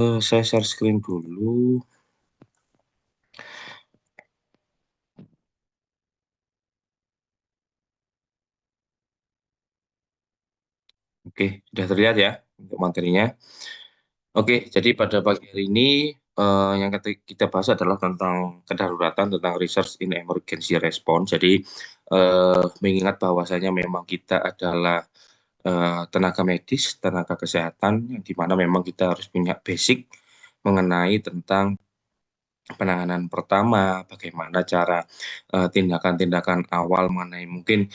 Saya share screen dulu. Oke, sudah terlihat ya untuk materinya. Oke, jadi pada pagi hari ini yang kita bahas adalah tentang kedaruratan, tentang research in emergency response. Jadi mengingat bahwasanya memang kita adalah tenaga medis, tenaga kesehatan, yang di mana memang kita harus punya basic mengenai tentang penanganan pertama, bagaimana cara tindakan-tindakan awal mengenai mungkin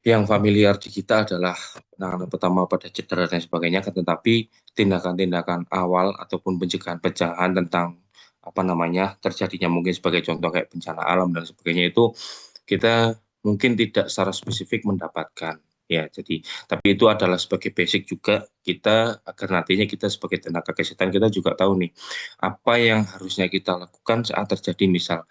yang familiar di kita adalah penanganan pertama pada cedera dan sebagainya, tetapi tindakan-tindakan awal ataupun pencegahan-pencegahan tentang apa namanya terjadinya mungkin sebagai contoh kayak bencana alam dan sebagainya itu kita mungkin tidak secara spesifik mendapatkan ya. Jadi tapi itu adalah sebagai basic juga kita agar nantinya kita sebagai tenaga kesehatan kita juga tahu nih apa yang harusnya kita lakukan saat terjadi misal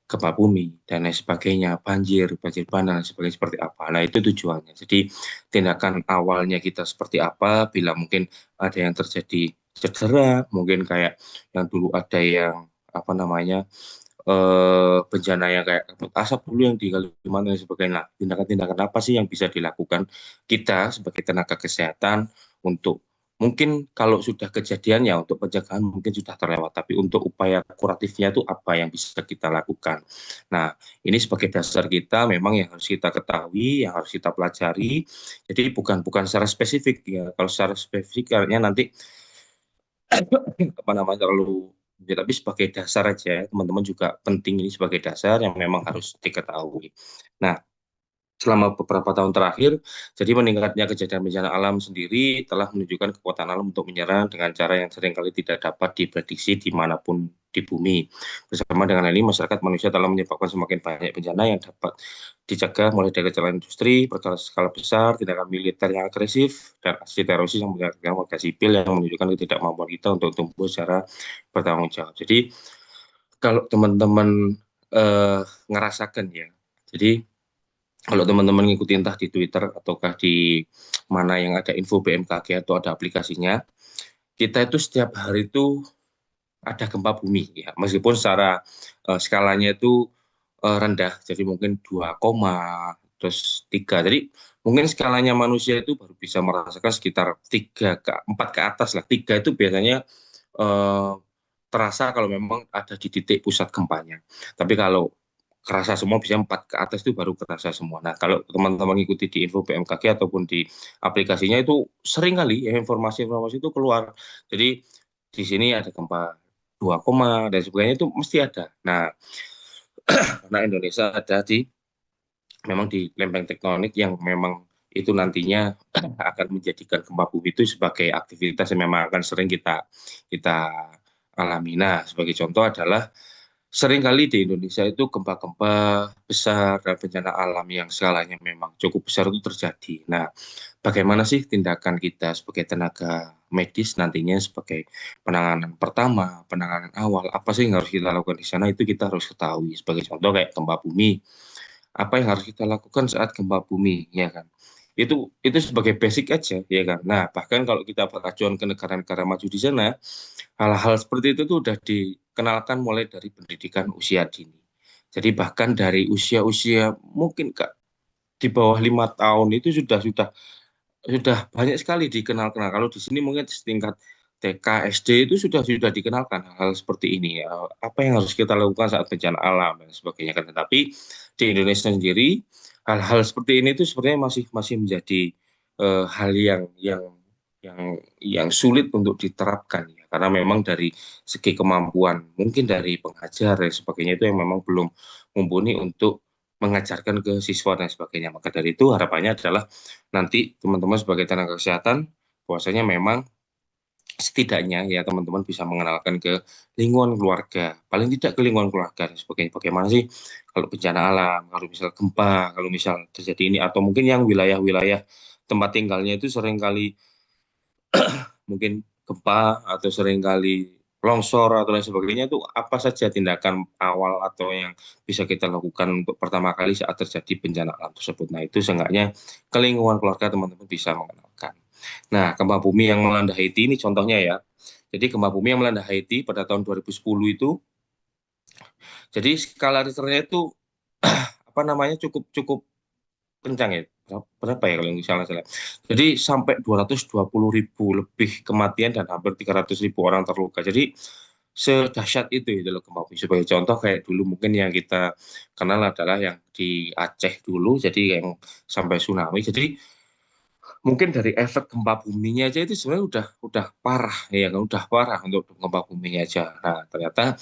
gempa bumi dan lain sebagainya, banjir bandang, dan sebagainya seperti apa. Nah, itu tujuannya. Jadi, tindakan awalnya kita seperti apa, bila mungkin ada yang terjadi cedera, mungkin kayak yang dulu ada yang, apa namanya, bencana yang kayak kabut asap dulu yang di Kalimantan dan sebagainya. Nah, tindakan-tindakan apa sih yang bisa dilakukan kita sebagai tenaga kesehatan untuk mungkin kalau sudah kejadian ya untuk pencegahan mungkin sudah terlewat, tapi untuk upaya kuratifnya itu apa yang bisa kita lakukan. Nah, ini sebagai dasar kita memang yang harus kita ketahui, yang harus kita pelajari. Jadi bukan bukan secara spesifik ya. Kalau secara spesifik karena nanti apa namanya terlalu ya, tapi sebagai dasar aja ya, teman-teman juga penting ini sebagai dasar yang memang harus diketahui. Nah, selama beberapa tahun terakhir, jadi meningkatnya kejadian bencana alam sendiri telah menunjukkan kekuatan alam untuk menyerang dengan cara yang seringkali tidak dapat diprediksi dimanapun di bumi. Bersama dengan ini, masyarakat manusia telah menyebabkan semakin banyak bencana yang dapat dicegah mulai dari kecelakaan industri, berskala besar, tindakan militer yang agresif, dan aksi teroris yang menyerang warga sipil yang menunjukkan ketidakmampuan kita untuk tumbuh secara bertanggung jawab. Jadi, kalau teman-teman ngerasakan ya, jadi kalau teman-teman ngikutin entah di Twitter ataukah di mana yang ada info BMKG atau ada aplikasinya, kita itu setiap hari itu ada gempa bumi ya. Meskipun secara skalanya itu rendah, jadi mungkin 2, terus 3. Jadi mungkin skalanya manusia itu baru bisa merasakan sekitar 3 ke 4 ke atas lah. 3 itu biasanya eh, terasa kalau memang ada di titik pusat gempanya. Tapi kalau kerasa semua bisa 4 ke atas itu baru kerasa semua. Nah, kalau teman-teman ikuti di info BMKG ataupun di aplikasinya itu sering kali ya informasi-informasi itu keluar. Jadi di sini ada gempa 2, dan sebagainya itu mesti ada. Nah, karena Indonesia ada di memang di lempeng tektonik yang memang itu nantinya akan menjadikan gempa bumi itu sebagai aktivitas yang memang akan sering kita kita alami. Nah, sebagai contoh adalah seringkali di Indonesia itu gempa-gempa besar dan bencana alam yang skalanya memang cukup besar itu terjadi. Nah, bagaimana sih tindakan kita sebagai tenaga medis nantinya sebagai penanganan pertama, penanganan awal, apa sih yang harus kita lakukan di sana itu kita harus ketahui. Sebagai contoh kayak gempa bumi, apa yang harus kita lakukan saat gempa bumi, ya kan? Itu sebagai basic aja, ya kan? Nah, bahkan kalau kita beracuan ke negara-negara maju di sana, hal-hal seperti itu tuh udah dikenalkan mulai dari pendidikan usia dini. Jadi bahkan dari usia-usia mungkin Kak, di bawah 5 tahun itu sudah banyak sekali dikenal-kenal. Kalau di sini mungkin setingkat TK, SD itu sudah dikenalkan hal-hal seperti ini. Ya. Apa yang harus kita lakukan saat bencana alam dan sebagainya kan. Tetapi di Indonesia sendiri hal-hal seperti ini itu sebenarnya masih masih menjadi hal yang yang sulit untuk diterapkan ya. Karena memang dari segi kemampuan, mungkin dari pengajar dan sebagainya itu yang memang belum mumpuni untuk mengajarkan ke siswa dan sebagainya. Maka dari itu harapannya adalah nanti teman-teman sebagai tenaga kesehatan bahwasanya memang setidaknya ya teman-teman bisa mengenalkan ke lingkungan keluarga, paling tidak ke lingkungan keluarga dan sebagainya. Bagaimana sih kalau bencana alam, kalau misal gempa, kalau misal terjadi ini atau mungkin yang wilayah-wilayah tempat tinggalnya itu sering kali mungkin gempa atau seringkali longsor atau lain sebagainya itu apa saja tindakan awal atau yang bisa kita lakukan untuk pertama kali saat terjadi bencana alam tersebut. Nah, itu seenggaknya ke lingkungan keluarga teman-teman bisa mengenalkan. Nah, gempa bumi yang melanda Haiti ini contohnya ya. Jadi gempa bumi yang melanda Haiti pada tahun 2010 itu, jadi skala Richternya itu apa namanya cukup cukup kencang ya. Berapa ya kalau misalnya salah. Jadi sampai 220.000 lebih kematian dan hampir 300.000 orang terluka. Jadi sedahsyat itu loh gempa bumi. Sebagai contoh kayak dulu mungkin yang kita kenal adalah yang di Aceh dulu, jadi yang sampai tsunami. Jadi mungkin dari efek gempa buminya aja itu sebenarnya udah parah ya kan, udah parah untuk gempa buminya aja. Nah ternyata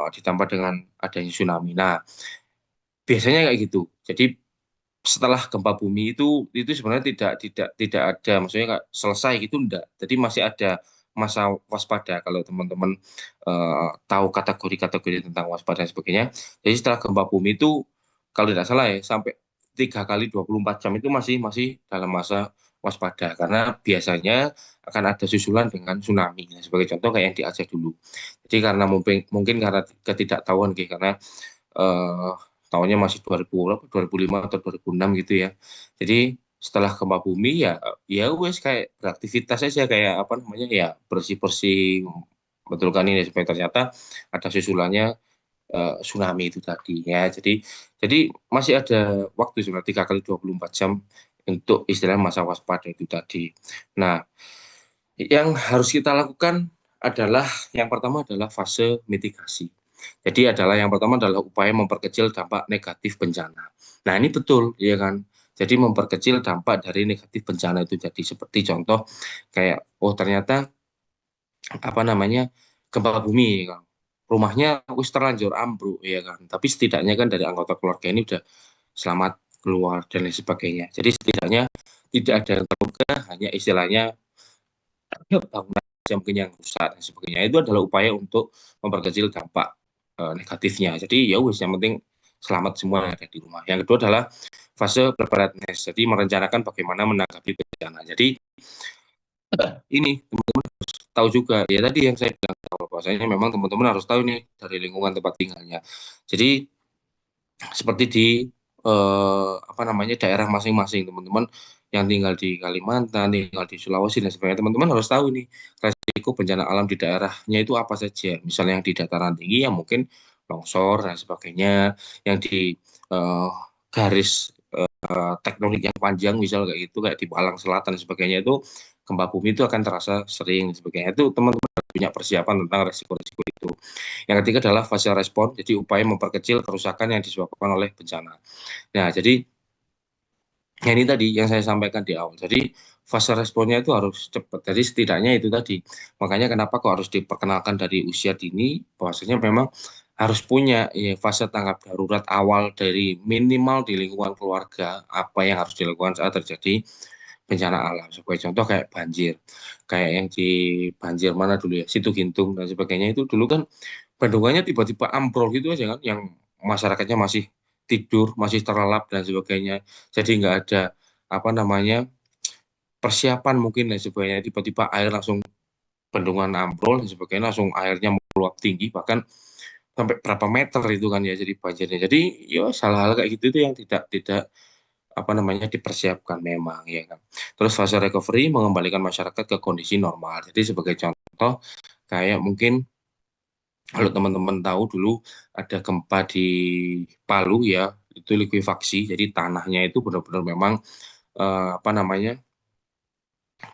ditambah dengan adanya tsunami. Nah biasanya kayak gitu. Jadi setelah gempa bumi itu sebenarnya tidak ada, maksudnya nggak selesai gitu enggak. Jadi masih ada masa waspada kalau teman-teman tahu kategori-kategori tentang waspada dan sebagainya. Jadi setelah gempa bumi itu kalau tidak salah ya sampai 3 kali 24 jam itu masih masih dalam masa waspada karena biasanya akan ada susulan dengan tsunami. Nah, sebagai contoh kayak yang di Aceh dulu. Jadi karena mungkin mungkin karena ketidaktahuan gitu, karena eh, tahunnya masih 2000, berapa, 2005 atau 2006 gitu ya. Jadi setelah gempa bumi ya ya wes kayak beraktivitas aja kayak apa namanya ya bersih-bersih betulkan ini supaya ternyata ada susulannya tsunami itu tadi ya. Jadi masih ada waktu sebenarnya 3 kali 24 jam untuk istilah masa waspada itu tadi. Nah, yang harus kita lakukan adalah yang pertama adalah fase mitigasi. Jadi adalah yang pertama adalah upaya memperkecil dampak negatif bencana. Nah, ini betul ya kan. Jadi memperkecil dampak dari negatif bencana itu jadi seperti contoh kayak oh ternyata apa namanya gempa bumi kan. Rumahnya wis terlanjur ambruk ya kan. Tapi setidaknya kan dari anggota keluarga ini udah selamat keluar dan lain sebagainya. Jadi setidaknya tidak ada yang terluka, hanya istilahnya bangunan yang mungkin yang rusak dan sebagainya. Itu adalah upaya untuk memperkecil dampak negatifnya. Jadi ya wis yang penting selamat semua yang ada di rumah. Yang kedua adalah fase preparedness. Jadi merencanakan bagaimana menanggapi bencana. Jadi ini tahu juga ya tadi yang saya bilang bahwasanya memang teman-teman harus tahu nih dari lingkungan tempat tinggalnya. Jadi seperti di apa namanya daerah masing-masing teman-teman yang tinggal di Kalimantan, tinggal di Sulawesi dan sebagainya, teman-teman harus tahu nih resiko bencana alam di daerahnya itu apa saja. Misalnya yang di dataran tinggi yang mungkin longsor dan sebagainya, yang di eh, garis tektonik yang panjang misal kayak gitu kayak di Malang Selatan dan sebagainya itu gempa bumi itu akan terasa sering dan sebagainya. Itu teman-teman punya persiapan tentang resiko-resiko itu. Yang ketiga adalah fase respon, jadi upaya memperkecil kerusakan yang disebabkan oleh bencana. Nah, jadi ini tadi yang saya sampaikan di awal. Jadi fase responnya itu harus cepat. Jadi setidaknya itu tadi. Makanya kenapa kok harus diperkenalkan dari usia dini, bahwasanya memang harus punya ya, fase tanggap darurat awal dari minimal di lingkungan keluarga, apa yang harus dilakukan saat terjadi bencana alam. Sebagai contoh kayak banjir. Kayak yang di banjir mana dulu ya, Situ Gintung dan sebagainya itu dulu kan bendungannya tiba-tiba ambrol gitu aja kan, yang masyarakatnya masih tidur, masih terlelap dan sebagainya. Jadi nggak ada apa namanya persiapan mungkin dan sebagainya. Tiba-tiba air langsung bendungan ambrol dan sebagainya, langsung airnya meluap tinggi bahkan sampai berapa meter itu kan ya jadi banjirnya. Jadi ya hal-hal kayak gitu itu yang tidak tidak apa namanya dipersiapkan memang ya kan. Terus fase recovery mengembalikan masyarakat ke kondisi normal. Jadi sebagai contoh kayak mungkin kalau teman-teman tahu dulu ada gempa di Palu ya, itu likuifaksi. Jadi tanahnya itu benar-benar memang apa namanya?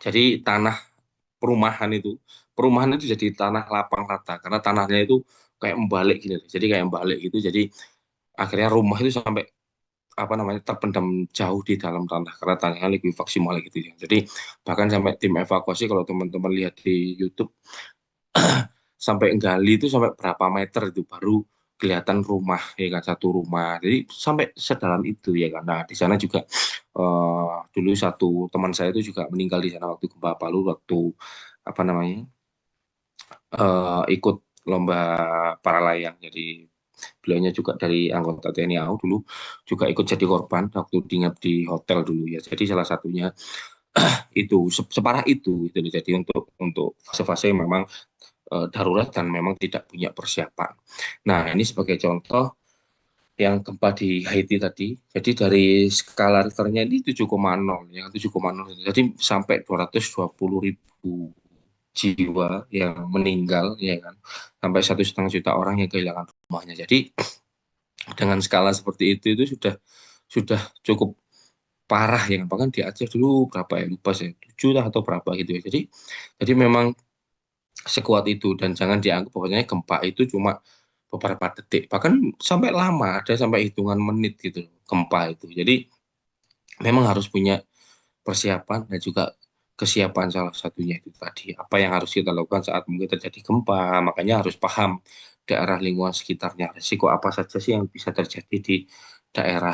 Jadi tanah perumahan itu jadi tanah lapang rata karena tanahnya itu kayak membalik gini. Jadi kayak membalik gitu. Jadi akhirnya rumah itu sampai apa namanya terpendam jauh di dalam tanah karena tanahnya likuifaksi malah gitu ya. Jadi bahkan sampai tim evakuasi kalau teman-teman lihat di YouTube sampai gali itu sampai berapa meter itu baru kelihatan rumah ya kan satu rumah. Jadi sampai sedalam itu ya kan. Nah, di sana juga dulu satu teman saya itu juga meninggal di sana waktu gempa Palu waktu apa namanya ikut lomba para layang. Jadi beliaunya juga dari anggota TNI AU dulu juga ikut jadi korban waktu diinap di hotel dulu ya. Jadi salah satunya itu separah itu loh. Jadi untuk fase-fase yang memang darurat dan memang tidak punya persiapan. Nah, ini sebagai contoh yang gempa di Haiti tadi. Jadi dari skala Richternya ini 7,0 ya 7,0. Jadi sampai 220.000 jiwa yang meninggal, ya kan, sampai 1,5 juta orang yang kehilangan rumahnya. Jadi dengan skala seperti itu sudah cukup parah ya, bahkan di Aceh dulu berapa ya, lupa saya, 7 lah atau berapa gitu ya. Jadi memang sekuat itu, dan jangan dianggap bahwasanya gempa itu cuma beberapa detik, bahkan sampai lama, ada sampai hitungan menit gitu loh, gempa itu. Jadi memang harus punya persiapan dan juga kesiapan, salah satunya itu tadi apa yang harus kita lakukan saat mungkin terjadi gempa. Makanya harus paham daerah lingkungan sekitarnya, risiko apa saja sih yang bisa terjadi di daerah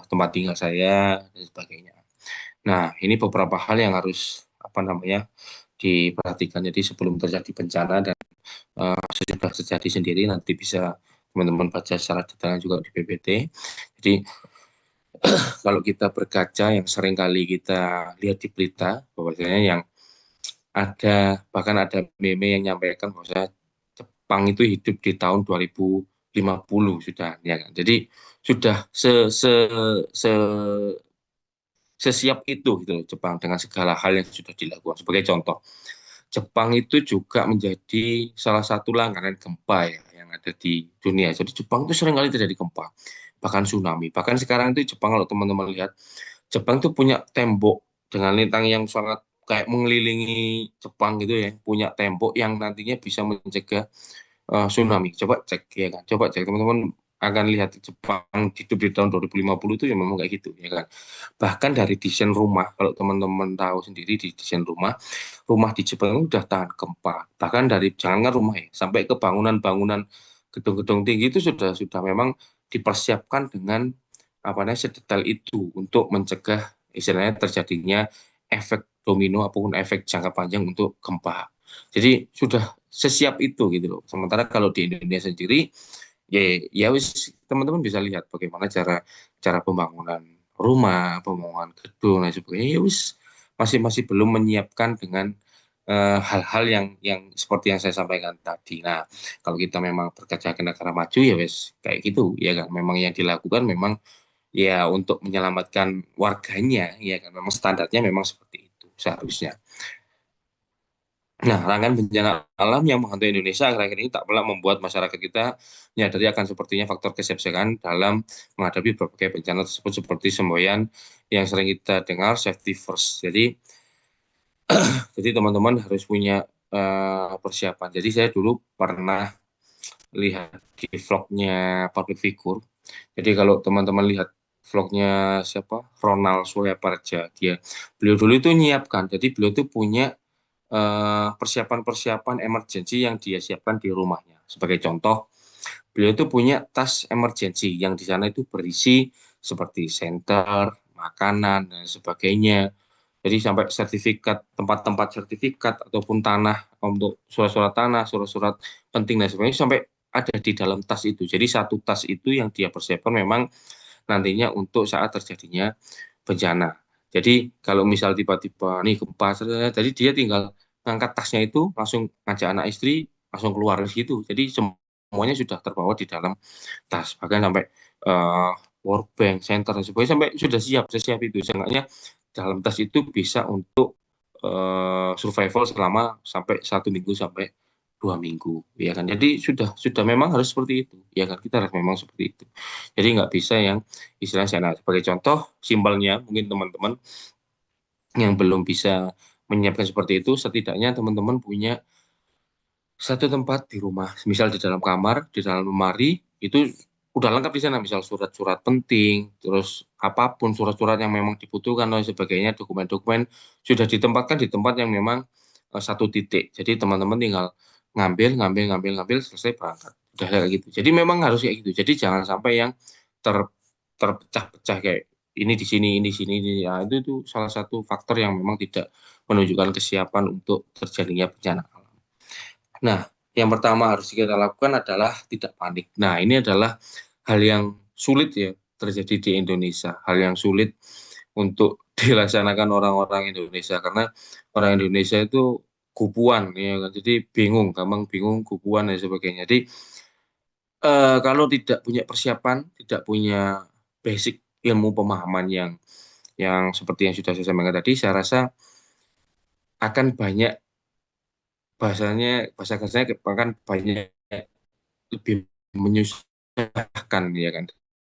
tempat tinggal saya dan sebagainya. Nah, ini beberapa hal yang harus apa namanya diperhatikan. Jadi sebelum terjadi bencana dan sesudah terjadi sendiri, nanti bisa teman-teman baca secara detail juga di PPT. Jadi kalau kita berkaca, yang sering kali kita lihat di berita bahwasanya yang bahkan ada meme yang menyampaikan bahwa Jepang itu hidup di tahun 2050 sudah, ya kan. Jadi sudah se sesiap itu gitu loh Jepang dengan segala hal yang sudah dilakukan. Sebagai contoh, Jepang itu juga menjadi salah satu langganan gempa ya yang ada di dunia. Jadi Jepang itu sering kali terjadi gempa, bahkan tsunami. Bahkan sekarang itu Jepang, kalau teman-teman lihat, Jepang tuh punya tembok dengan lintang yang sangat kayak mengelilingi Jepang gitu ya, punya tembok yang nantinya bisa mencegah tsunami. Coba cek ya kan, coba cek teman-teman akan lihat Jepang hidup di tahun 2050 itu ya memang kayak gitu ya kan. Bahkan dari desain rumah, kalau teman-teman tahu sendiri di desain rumah, rumah di Jepang itu udah tahan gempa. Bahkan dari jangankan rumah ya, sampai ke bangunan-bangunan gedung-gedung tinggi itu sudah memang dipersiapkan dengan apa namanya sedetail itu untuk mencegah istilahnya terjadinya efek domino ataupun efek jangka panjang untuk gempa. Jadi sudah sesiap itu gitu loh. Sementara kalau di Indonesia sendiri, ya ya wis, teman-teman bisa lihat bagaimana cara cara pembangunan rumah, pembangunan gedung dan sebagainya. Ya wis, masih masih belum menyiapkan dengan hal-hal yang seperti yang saya sampaikan tadi. Nah, kalau kita memang berkaca ke negara maju ya wes kayak gitu ya kan. Memang yang dilakukan memang ya untuk menyelamatkan warganya ya kan. Memang standarnya memang seperti itu seharusnya. Nah, rangkaian bencana alam yang menghantui Indonesia akhir-akhir ini tak pelak membuat masyarakat kita menyadari akan sepertinya faktor kesiapsiagaan dalam menghadapi berbagai bencana tersebut, seperti semboyan yang sering kita dengar safety first. Jadi teman-teman harus punya persiapan. Jadi saya dulu pernah lihat di vlognya public figure. Jadi kalau teman-teman lihat vlognya siapa, Ronald Suryaparja, beliau dulu itu nyiapkan. Jadi beliau itu punya persiapan-persiapan emergency yang dia siapkan di rumahnya. Sebagai contoh, beliau itu punya tas emergency yang di sana itu berisi seperti senter, makanan, dan sebagainya. Jadi sampai sertifikat, tempat-tempat sertifikat ataupun tanah untuk surat-surat tanah, surat-surat penting dan sebagainya sampai ada di dalam tas itu. Jadi satu tas itu yang dia persiapkan memang nantinya untuk saat terjadinya bencana. Jadi kalau misal tiba-tiba nih gempa, jadi dia tinggal ngangkat tasnya itu langsung ngajak anak istri langsung keluar gitu. Jadi semuanya sudah terbawa di dalam tas. Bahkan sampai uh, workbank, center dan sebagainya sampai sudah siap, sesiap itu. Seenggaknya dalam tas itu bisa untuk survival selama sampai 1 minggu sampai 2 minggu, ya kan. Jadi sudah memang harus seperti itu, ya kan. Kita harus memang seperti itu. Jadi nggak bisa yang istilahnya sana. Sebagai contoh simpelnya, mungkin teman-teman yang belum bisa menyiapkan seperti itu, setidaknya teman-teman punya satu tempat di rumah, misal di dalam kamar, di dalam lemari, itu udah lengkap di sana, misal surat-surat penting, terus apapun surat-surat yang memang dibutuhkan dan sebagainya, dokumen-dokumen sudah ditempatkan di tempat yang memang satu titik. Jadi teman-teman tinggal ngambil, ngambil, ngambil, ngambil, selesai berangkat. Udah kayak gitu. Jadi memang harus kayak gitu. Jadi jangan sampai yang ter terpecah-pecah kayak ini di sini, ini di sini, ini. Ya, itu salah satu faktor yang memang tidak menunjukkan kesiapan untuk terjadinya bencana alam. Nah, yang pertama harus kita lakukan adalah tidak panik. Nah, ini adalah hal yang sulit ya terjadi di Indonesia. Hal yang sulit untuk dilaksanakan orang-orang Indonesia karena orang Indonesia itu kupuan ya kan. Jadi bingung, gampang bingung, kupuan dan sebagainya. Jadi kalau tidak punya persiapan, tidak punya basic ilmu pemahaman yang seperti yang sudah saya sampaikan tadi, saya rasa akan banyak bahasa kasarnya bahkan banyak lebih menyusahkan ya kan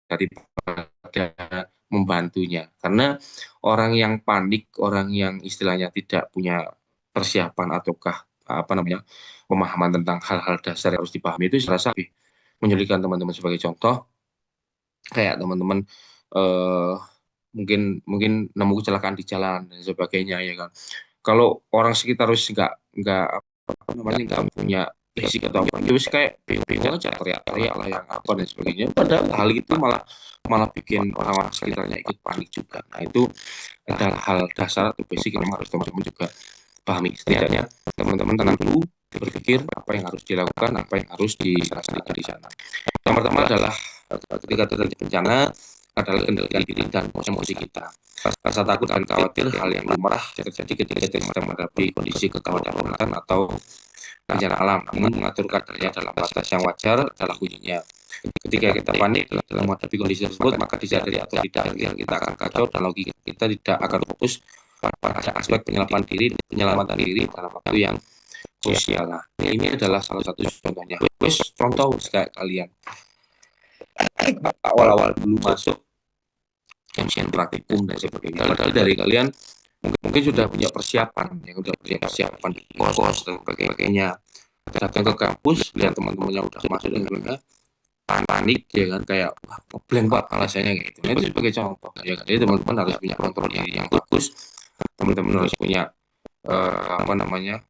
daripada membantunya. Karena orang yang panik, orang yang istilahnya tidak punya persiapan ataukah apa namanya pemahaman tentang hal-hal dasar yang harus dipahami itu saya rasa lebih menyulitkan teman-teman. Sebagai contoh, kayak teman-teman eh, mungkin mungkin nemu kecelakaan di jalan dan sebagainya ya kan. Kalau orang sekitar harus nggak apa namanya nggak punya fisik atau apa, terus kayak bingung aja teriak-teriak lah yang apa dan sebagainya. Padahal hal itu malah malah bikin orang-orang sekitarnya ikut panik juga. Nah itu adalah hal dasar atau basic yang harus teman-teman juga pahami. Setidaknya teman-teman tenang dulu, berpikir apa yang harus dilakukan, apa yang harus dilaksanakan di sana. Yang pertama adalah ketika terjadi bencana adalah kendalikan diri dan emosi kita. Rasa takut dan khawatir hal yang lumrah terjadi ketika kita sedang menghadapi kondisi kedaruratan atau bencana alam. Namun mengatur kadarnya dalam batas yang wajar adalah kuncinya. Ketika kita panik dalam menghadapi kondisi tersebut, maka disadari atau tidak kita akan kacau dan logika kita tidak akan fokus pada aspek penyelamatan diri dalam waktu yang krusial. Nah, ini adalah salah satu contohnya. Wes contoh kayak kalian awal-awal dulu masuk ujian praktikum dan sebagainya. Padahal dari kalian mungkin sudah punya persiapan, yang sudah punya persiapan di kos dan sebagainya. Datang ke kampus, lihat teman-teman yang udah masuk dan sebagainya, panik ya kan, kayak wah blank pak alasannya kayak gitu. Nah, itu sebagai contoh ya kan. Jadi teman-teman harus punya kontrol diri yang bagus, teman-teman harus punya apa namanya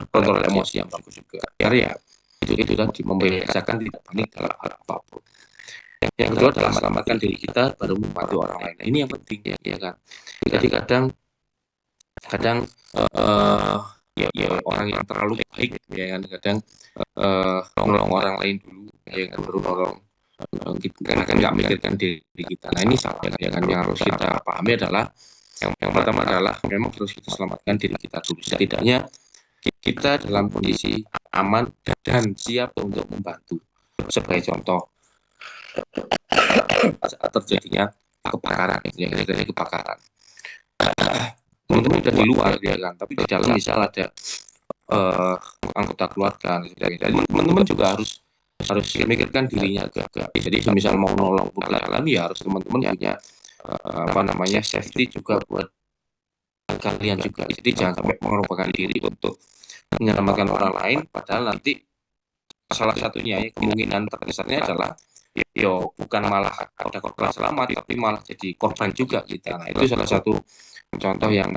kontrol emosi yang bagus juga. Ya itu tadi membiasakan tidak panik dalam hal apapun. Yang kedua adalah selamatkan diri kita baru membantu orang lain. Nah, ini yang penting ya kan. Jadi kadang ya orang yang terlalu baik ya kan, kadang nolong orang lain dulu ya kan, baru nolong kita kan nggak mikirkan diri kita. Nah ini salah ya kan. Yang harus kita pahami adalah yang pertama adalah memang harus kita selamatkan diri kita dulu. Setidaknya kita dalam kondisi aman dan siap untuk membantu. Sebagai contoh, saat terjadinya kebakaran, ya kebakaran. Teman-teman udah di luar ya kan, tapi di dalam misal ada anggota keluarga. Jadi teman-teman juga harus memikirkan dirinya agak. Jadi misal mau nolong jalan ya harus teman-teman punya apa namanya safety juga buat kalian juga. Jadi jangan sampai mengorbankan diri untuk menyelamatkan orang lain, padahal nanti salah satunya ya, kemungkinan terbesarnya adalah yo bukan malah ada korban selamat, tapi malah jadi korban juga kita. Nah itu salah satu contoh yang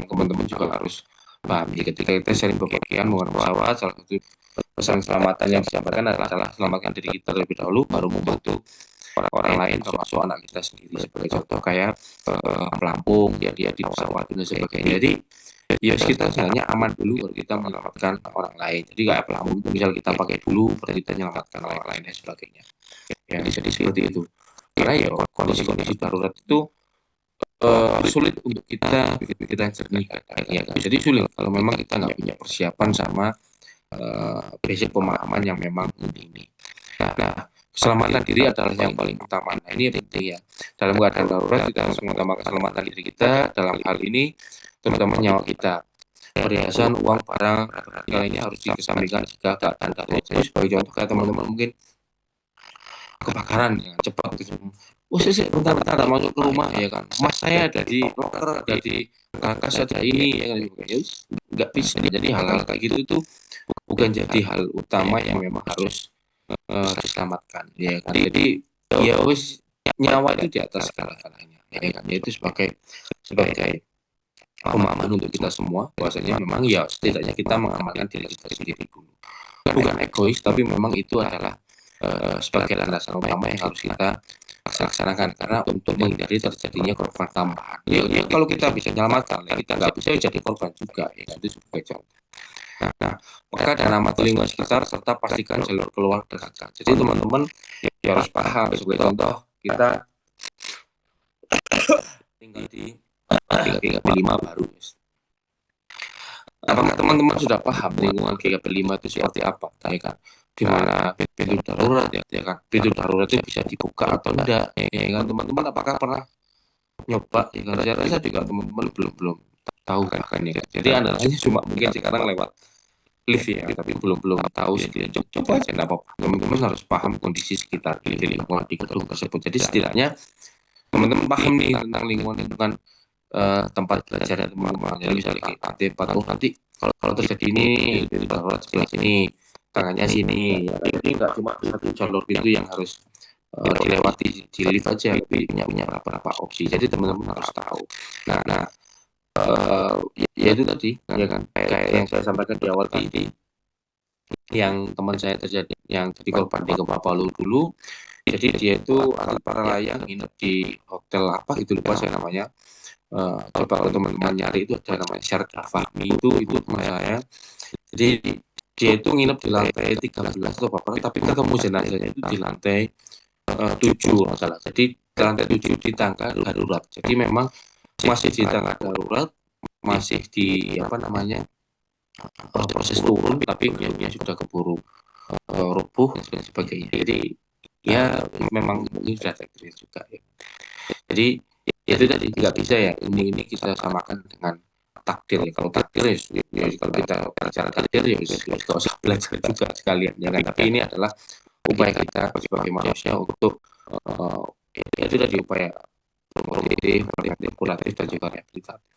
teman-teman juga harus pahami. Ketika kita sering berpergian menggunakan pesawat, salah satu pesan keselamatan yang disampaikan adalah selamatkan diri kita terlebih dahulu, baru membantu orang lain, termasuk anak kita sendiri. Sebagai contoh kayak pelampung, dia di pesawat dan sebagainya. Jadi ya kita sebenarnya aman dulu baru kita menyelamatkan orang lain. Jadi kayak pelampung itu misal kita pakai dulu baru kita menyelamatkan orang lain dan sebagainya. Ya jadi seperti itu. Karena ya kondisi-kondisi darurat itu sulit untuk kita jernih ya. Jadi sulit kalau memang kita nggak punya persiapan sama basic pemahaman yang memang ini. Nah, keselamatan diri adalah yang paling utama. Nah, ini penting ya. Dalam keadaan darurat kita harus mengutamakan keselamatan diri kita. Dalam hal ini terutama nyawa kita. Perhiasan, uang, barang lainnya harus dikesampingkan jika keadaan darurat. Jadi sebagai contoh kayak teman-teman mungkin kebakaran ya, cepat gitu. Oh sih bentar masuk ke rumah ya kan. Mas saya ada di loker, ada di kankas, ada ini ya kan. Ya, nggak bisa. Jadi hal-hal kayak gitu tuh bukan jadi hal utama yang memang harus diselamatkan ya kan. Jadi ya wis nyawa itu di atas segala-galanya ya kan. Itu sebagai pemahaman untuk kita semua bahwasanya memang ya setidaknya kita mengamalkan diri kita sendiri dulu. Bukan egois, tapi memang itu adalah sebagai landasan utama yang harus kita laksanakan karena untuk menghindari terjadinya korban tambahan. Ya kalau kita bisa menyelamatkan, ya kita nggak bisa jadi korban juga ya kan. Itu sebagai contoh. Nah, maka dan amati lingkungan sekitar serta pastikan jalur keluar dekat. Jadi teman-teman ya harus paham. Sebagai contoh kita tinggal di GKP 5 baru. Apakah teman-teman sudah paham lingkungan GKP 5 itu seperti apa? Ya kan? Di mana pintu darurat ya kan? Pintu darurat itu bisa dibuka atau enggak? Ya kan teman-teman apakah pernah nyoba? Ya kan? Saya rasa juga teman-teman belum tahu kan ya. Jadi andalannya cuma mungkin sekarang lewat lift ya, tapi belum tahu setidaknya coba aja nggak apa-apa. Teman-teman harus paham kondisi sekitar di lingkungan di gedung tersebut. Jadi setidaknya teman-teman paham nih tentang lingkungan tempat belajar teman-teman. Jadi misalnya nanti patuh nanti kalau terjadi ini darurat sebelah sini, tangannya sini. Ya, jadi nggak cuma satu jalur itu yang harus dilewati di lift aja, tapi punya beberapa opsi. Jadi teman-teman harus tahu. Nah, ya itu tadi ya kan kayak yang saya sampaikan di awal tadi, yang teman saya terjadi yang jadi korban di gempa Palu dulu. Jadi dia itu atlet para layang nginep di hotel apa itu lupa saya namanya. Coba kalau teman-teman nyari itu ada namanya Syarqa Fahmi, itu teman saya. Jadi dia itu nginep di lantai 13 atau apa, tapi ketemu jenazahnya itu di lantai 7 masalah. Jadi di lantai 7 di tangga darurat. Jadi memang masih di tangga darurat, masih di apa namanya proses turun, tapi punya sudah keburu rubuh dan sebagainya. Jadi ya memang mungkin sudah takdir juga ya. Jadi ya itu tadi nggak bisa ya ini kita samakan dengan takdir ya. Kalau takdir ya kalau kita bicara takdir ya nggak usah belajar juga sekalian ya kan. Tapi ini adalah upaya kita sebagai manusia untuk ya itu tadi upaya promotif, manipulatif dan juga rehabilitatif.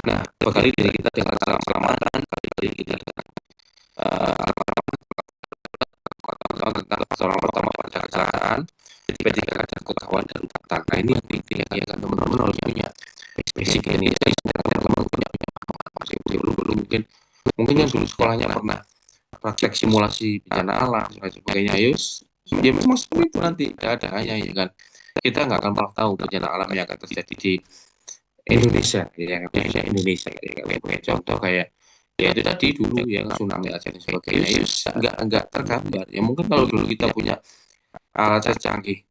Nah, bekali diri kita dengan keselamatan, bekali kita dengan tentang pertolongan pertama pada kecelakaan, P3K dan ketahuan dan rumah tangga. Ini yang penting ya kan, teman-teman harus punya basic ini. Teman-teman punya belum mungkin yang dulu sekolahnya pernah praktek simulasi bencana alam dan sebagainya, ya memang seperti itu nanti keadaannya ya kan. Kita nggak akan pernah tahu bencana alam yang akan terjadi di Indonesia ya, Indonesia kayak contoh kayak ya itu tadi dulu yang tsunami Aceh dan sebagainya, nggak tergambar ya. Mungkin kalau dulu kita punya alat canggih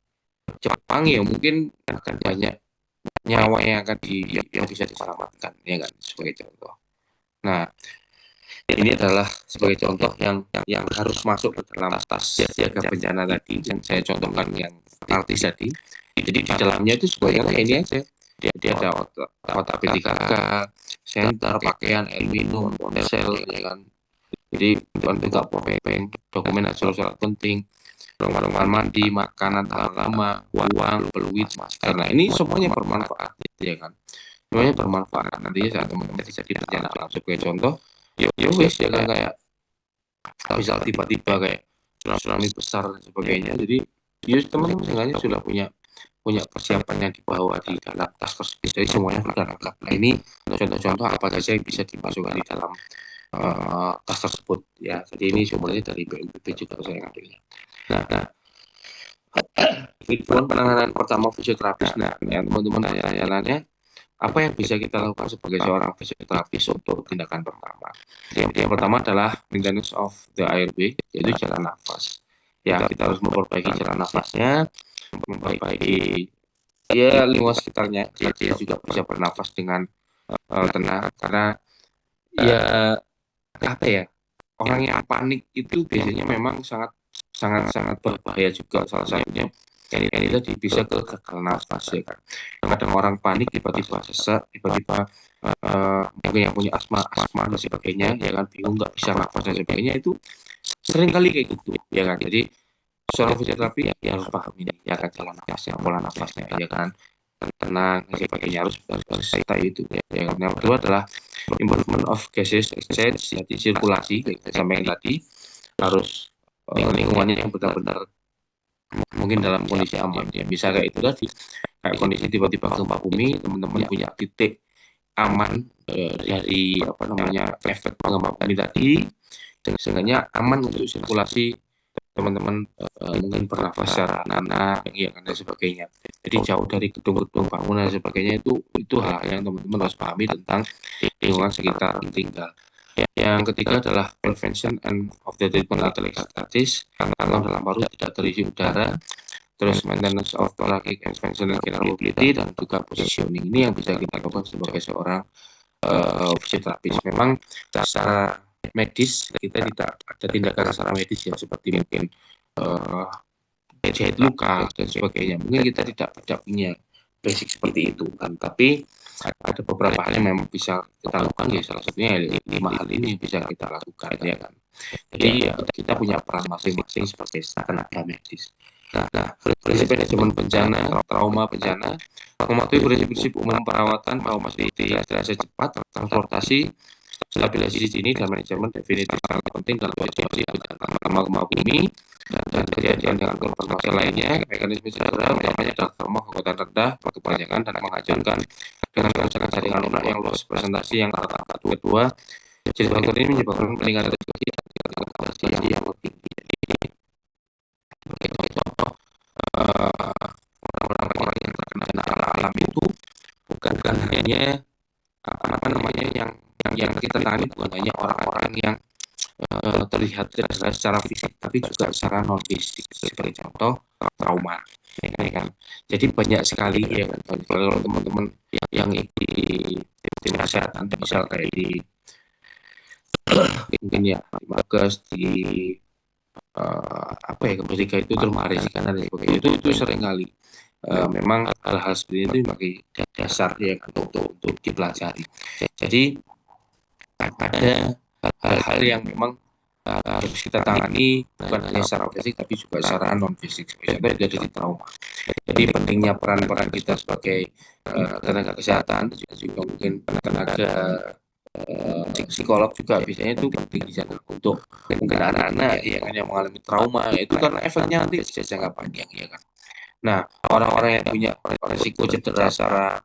Jepang ya mungkin akan banyak nyawa yang akan yang bisa diselamatkan ya kan, sebagai contoh. Nah, ini adalah sebagai contoh yang harus masuk ke dalam tas siaga bencana tadi yang saya contohkan yang artis tadi. Jadi di dalamnya itu sebenarnya ini aja. Dia ada otak P3K, senter, pakaian, air minum, ponsel, ya kan. Jadi juga powerbank, dokumen hasil surat penting, ruangan mandi, makanan tahan lama, uang, peluit, masker. Nah ini semuanya bermanfaat, ya kan. Semuanya bermanfaat. Nantinya saat teman-teman terjadi bencana alam sebagai contoh, ya wes ya kan kayak misal tiba-tiba kayak tsunami besar dan sebagainya. Jadi ya teman-teman seenggaknya sudah punya persiapan yang dibawa di dalam tas tersebut. Jadi semuanya sudah lengkap. Nah ini contoh-contoh apa saja yang bisa dimasukkan di dalam tas tersebut ya. Jadi ini semuanya dari BNPB juga saya ngambilnya. Nah penanganan pertama fisioterapis. Nah yang teman-teman tanya-tanya apa yang bisa kita lakukan sebagai seorang fisioterapis untuk tindakan pertama. Yang pertama adalah maintenance of the airway, yaitu jalan nafas. Ya kita harus memperbaiki jalan nafasnya, memperbaiki ya lingkungan sekitarnya, dia juga bisa bernafas dengan tenang. Karena ya apa ya, orang yang panik itu biasanya memang sangat berbahaya juga. Salah satunya ini tadi bisa ke gagal nafas ya kan. Kadang orang panik tiba-tiba sesak, tiba-tiba mungkin yang punya asma dan sebagainya ya kan, bingung nggak bisa nafas dan sebagainya, itu sering kali kayak gitu ya kan. Jadi seorang fisioterapi ya harus paham ini ya kan, jalan nafasnya, pola nafasnya ya kan, tenang dan sebagainya, harus seperti itu ya kan. Yang kedua adalah improvement of gases exchange, jadi sirkulasi kayak saya sampaikan tadi, harus lingkungannya yang benar-benar mungkin dalam kondisi aman ya. Bisa kayak itu tadi, kayak kondisi tiba-tiba gempa bumi, teman-teman punya titik aman dari apa namanya efek gempa bumi tadi, sehingga aman untuk sirkulasi teman-teman, mungkin bernafas secara nanak ya dan sebagainya. Jadi jauh dari gedung-gedung bangunan dan sebagainya, itu hal yang teman-teman harus pahami tentang lingkungan sekitar tinggal. Yang ketiga adalah prevention and of the treatment atau statis, karena dalam paru tidak terisi udara. Terus maintenance of thoracic expansion and capability, dan juga positioning. Ini yang bisa kita lakukan sebagai seorang fisioterapis. Memang secara medis kita tidak ada tindakan secara medis ya, seperti mungkin jahit luka dan sebagainya. Mungkin kita tidak punya basic seperti itu kan. Tapi ada beberapa hal yang memang bisa kita lakukan, ya salah satunya ya 5 hal ini yang bisa kita lakukan, ya kan. Jadi kita punya peran masing-masing sebagai tenaga medis. Nah, prinsip manajemen bencana, trauma bencana, mematuhi prinsip-prinsip umum perawatan trauma seperti reaksi cepat, transportasi, stabilisasi dini, dan manajemen definitif sangat penting dalam situasi bencana gempa bumi dan kejadian dengan korban masalah lainnya. Mekanisme cedera utamanya adalah trauma kekuatan rendah, kepanjangan, dan menghancurkan dengan kerusakan jaringan lunak yang luas. Presentasi yang kedua, jenis faktor ini menyebabkan peningkatan resiko dan tingkat yang lebih tinggi. Jadi, sebagai contoh, orang-orang yang terkena bencana alam itu bukan hanya apa namanya yang kita tangani, bukan hanya orang-orang yang terlihat cedera secara fisik, tapi juga secara non fisik. Sebagai contoh, trauma, ya kan. Jadi banyak sekali, ya kan, kalau teman-teman yang di tim kesehatan, misal kayak di mungkin ya di Mages, di apa ya, ketika itu termaris kan, dan sebagainya, itu sering kali memang hal-hal seperti itu sebagai dasar, ya kan, untuk dipelajari. Jadi ada hal-hal yang memang harus kita tangani bukan hanya secara fisik tapi juga secara non fisik. Contohnya juga dari trauma. Jadi pentingnya peran-peran kita sebagai tenaga kesehatan, juga mungkin tenaga psikolog juga biasanya itu penting di sana untuk mungkin anak-anak yang mengalami trauma, itu karena efeknya nanti jangka panjang, ya kan. Nah, orang-orang yang punya risiko cedera secara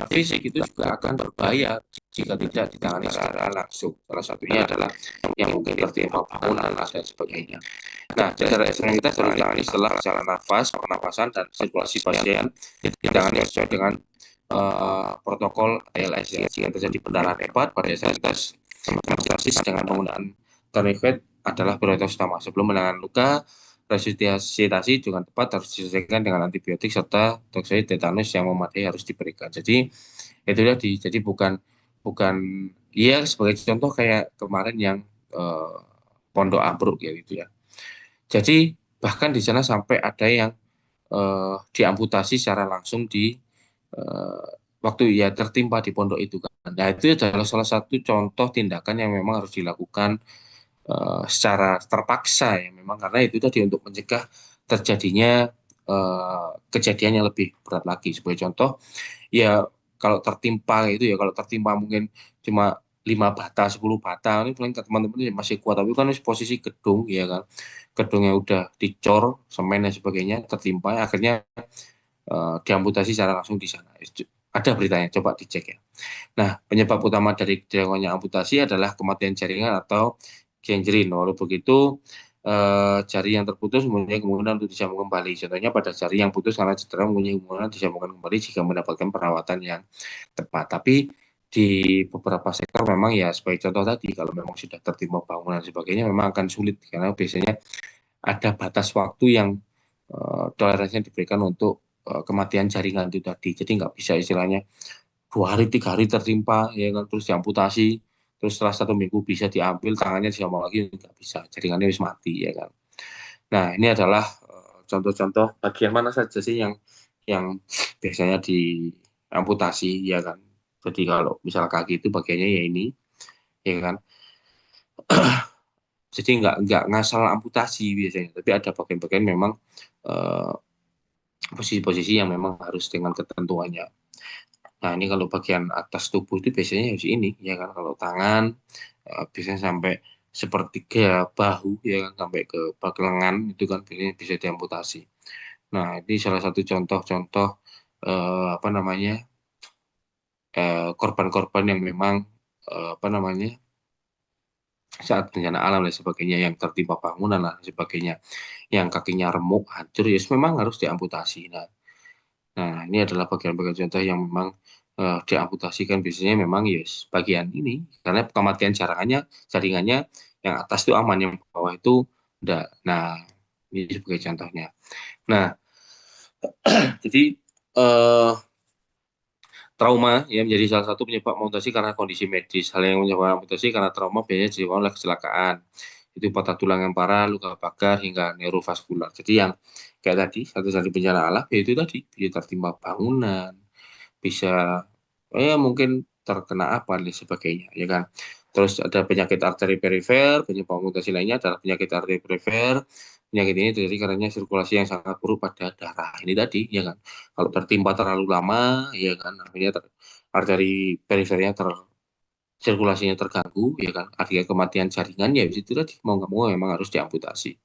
fisik itu juga akan berbahaya jika tidak ditangani secara langsung. Salah satunya adalah yang mungkin tertimpa bangunan dan sebagainya. Nah, cedera ekstremitas harus ditangani setelah saluran nafas, pernapasan, dan sirkulasi pasien ditangani sesuai dengan protokol ALS. Jika terjadi pendarahan hepat pada ekstremitas, hemostasis dengan penggunaan tourniquet adalah prioritas utama. Sebelum menangani luka, resusitasi dengan tepat harus diselesaikan dengan antibiotik serta toksid tetanus yang memadai harus diberikan. Jadi itu tadi. Jadi bukan ya, sebagai contoh kayak kemarin yang Pondok Ambruk, ya gitu ya. Jadi bahkan di sana sampai ada yang diamputasi secara langsung di waktu ya tertimpa di pondok itu kan. Nah, itu adalah salah satu contoh tindakan yang memang harus dilakukan secara terpaksa, ya memang, karena itu tadi untuk mencegah terjadinya kejadian yang lebih berat lagi. Sebagai contoh, ya kalau tertimpa itu, ya kalau tertimpa mungkin cuma 5 bata, 10 bata, ini paling teman-teman masih kuat, tapi kan posisi gedung, ya kan, gedungnya udah dicor, semen dan sebagainya, tertimpa, akhirnya diamputasi secara langsung di sana. Ada beritanya, coba dicek ya. Nah, penyebab utama dari dilakukannya amputasi adalah kematian jaringan atau gangrene. Walau begitu, jari yang terputus mempunyai kemungkinan untuk disambung kembali. Contohnya pada jari yang putus karena cedera mempunyai kemungkinan disambungkan kembali jika mendapatkan perawatan yang tepat. Tapi di beberapa sektor memang, ya sebagai contoh tadi, kalau memang sudah tertimpa bangunan dan sebagainya memang akan sulit, karena biasanya ada batas waktu yang toleransinya diberikan untuk kematian jaringan itu tadi. Jadi nggak bisa istilahnya 2 hari 3 hari tertimpa, ya kan, terus diamputasi, terus setelah 1 minggu bisa diambil tangannya, disambung lagi, nggak bisa, jaringannya wis mati, ya kan. Nah, ini adalah contoh-contoh bagian mana saja sih yang biasanya diamputasi, ya kan. Jadi kalau misal kaki itu bagiannya ya ini, ya kan. Jadi nggak ngasal amputasi biasanya, tapi ada bagian-bagian memang posisi-posisi yang memang harus dengan ketentuannya. Nah, ini kalau bagian atas tubuh itu biasanya harus ini, ya kan. Kalau tangan biasanya sampai sepertiga bahu, ya kan, sampai ke lengan itu kan biasanya bisa diamputasi. Nah, ini salah satu contoh-contoh apa namanya, korban-korban yang memang apa namanya, saat bencana alam dan sebagainya, yang tertimpa bangunan lah sebagainya, yang kakinya remuk, hancur, ya memang harus diamputasi. Nah, ini adalah bagian-bagian contoh yang memang diamputasikan biasanya memang, yes, bagian ini, karena kematian jaringannya yang atas itu aman, yang bawah itu enggak. Nah, ini sebagai contohnya. Nah, jadi trauma ya menjadi salah satu penyebab amputasi karena kondisi medis. Hal yang menyebabkan amputasi karena trauma biasanya disebabkan oleh kecelakaan. Itu patah tulang yang parah, luka bakar, hingga neurovaskular. Jadi yang kayak tadi, satu dari bencana alam, yaitu tadi bisa tertimpa bangunan, bisa mungkin terkena apa dan sebagainya, ya kan. Terus ada penyakit arteri perifer, penyebab mutasi lainnya adalah penyakit arteri perifer. Penyakit ini terjadi karena sirkulasi yang sangat buruk pada darah. Ini tadi, ya kan. Kalau tertimpa terlalu lama, ya kan, artinya arteri perifernya sirkulasinya terganggu, ya kan. Artinya kematian jaringan, ya itu tadi mau nggak mau memang harus diamputasi.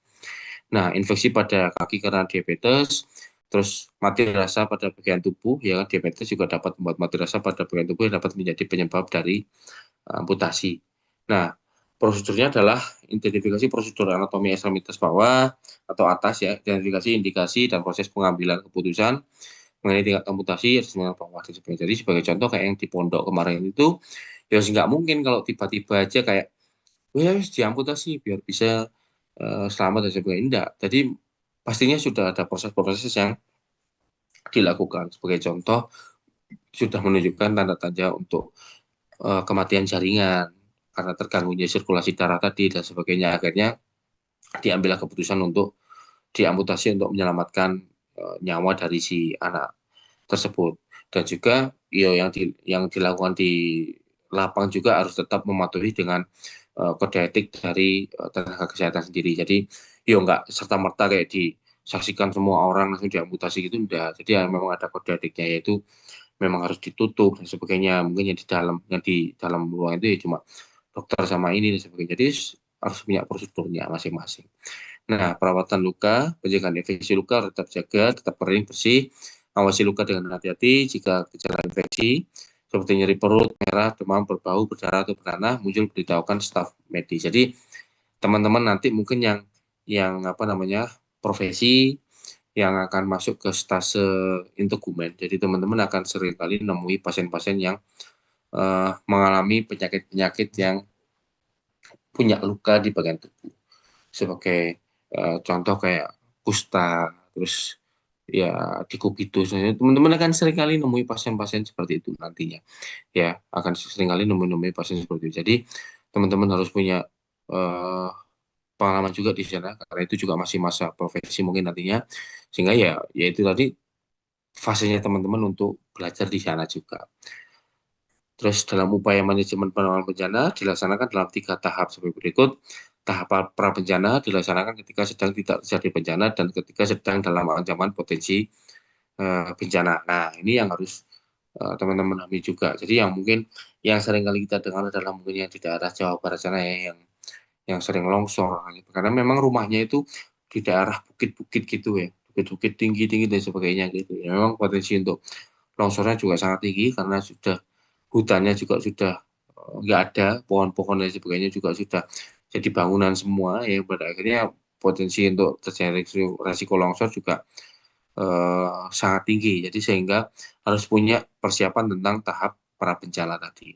Nah, infeksi pada kaki karena diabetes, terus mati rasa pada bagian tubuh, ya kan, diabetes juga dapat membuat mati rasa pada bagian tubuh yang dapat menjadi penyebab dari amputasi. Nah, prosedurnya adalah identifikasi prosedur anatomi ekstremitas bawah atau atas, ya, identifikasi indikasi dan proses pengambilan keputusan mengenai tingkat amputasi ekstremitas bawah dan sebagainya. Jadi sebagai contoh kayak yang di pondok kemarin itu, ya nggak mungkin kalau tiba-tiba aja kayak, ya harus diamputasi biar bisa selamat dan sebagainya. Enggak. Jadi pastinya sudah ada proses-proses yang dilakukan. Sebagai contoh, sudah menunjukkan tanda-tanda untuk kematian jaringan karena terganggunya sirkulasi darah tadi dan sebagainya. Akhirnya diambil keputusan untuk diamputasi untuk menyelamatkan nyawa dari si anak tersebut. Dan juga yang dilakukan di lapang juga harus tetap mematuhi dengan kode etik dari tenaga kesehatan sendiri. Jadi nggak serta merta kayak disaksikan semua orang langsung diamputasi gitu enggak. Jadi ya, memang ada kode etiknya, yaitu memang harus ditutup dan sebagainya. Mungkin yang di dalam ruang itu ya cuma dokter sama ini dan sebagainya. Jadi harus punya prosedurnya masing-masing. Nah, perawatan luka, pencegahan infeksi luka harus tetap jaga, tetap kering, bersih, awasi luka dengan hati-hati. Jika gejala infeksi seperti nyeri perut, merah, demam, berbau, berdarah, atau bernanah muncul, beritahukan staf medis. Jadi teman-teman nanti mungkin yang apa namanya profesi yang akan masuk ke stase integumen. Jadi teman-teman akan sering kali menemui pasien-pasien yang mengalami penyakit-penyakit yang punya luka di bagian tubuh. Sebagai contoh kayak kusta, terus ya dikubitus. Teman-teman akan sering kali nemui pasien-pasien seperti itu nantinya. Ya, akan sering kali nemui pasien seperti itu. Jadi teman-teman harus punya eh, pengalaman juga di sana karena itu juga masih masa profesi mungkin nantinya, sehingga ya itu tadi fasenya teman-teman untuk belajar di sana juga. Terus dalam upaya manajemen penanganan bencana dilaksanakan dalam 3 tahap sebagai berikut. Tahap pra bencana dilaksanakan ketika sedang tidak terjadi bencana dan ketika sedang dalam ancaman potensi bencana. Nah, ini yang harus teman-teman pahami juga. Jadi yang mungkin yang sering kali kita dengar adalah mungkin yang di daerah Jawa Barat sana ya, yang sering longsor. Karena memang rumahnya itu di daerah bukit-bukit gitu ya, bukit-bukit tinggi-tinggi dan sebagainya gitu. Ya, memang potensi untuk longsornya juga sangat tinggi karena sudah hutannya juga sudah nggak ada, pohon-pohon dan sebagainya juga sudah jadi bangunan semua ya, pada akhirnya potensi untuk terjadi resiko longsor juga sangat tinggi. Jadi sehingga harus punya persiapan tentang tahap pra bencana tadi.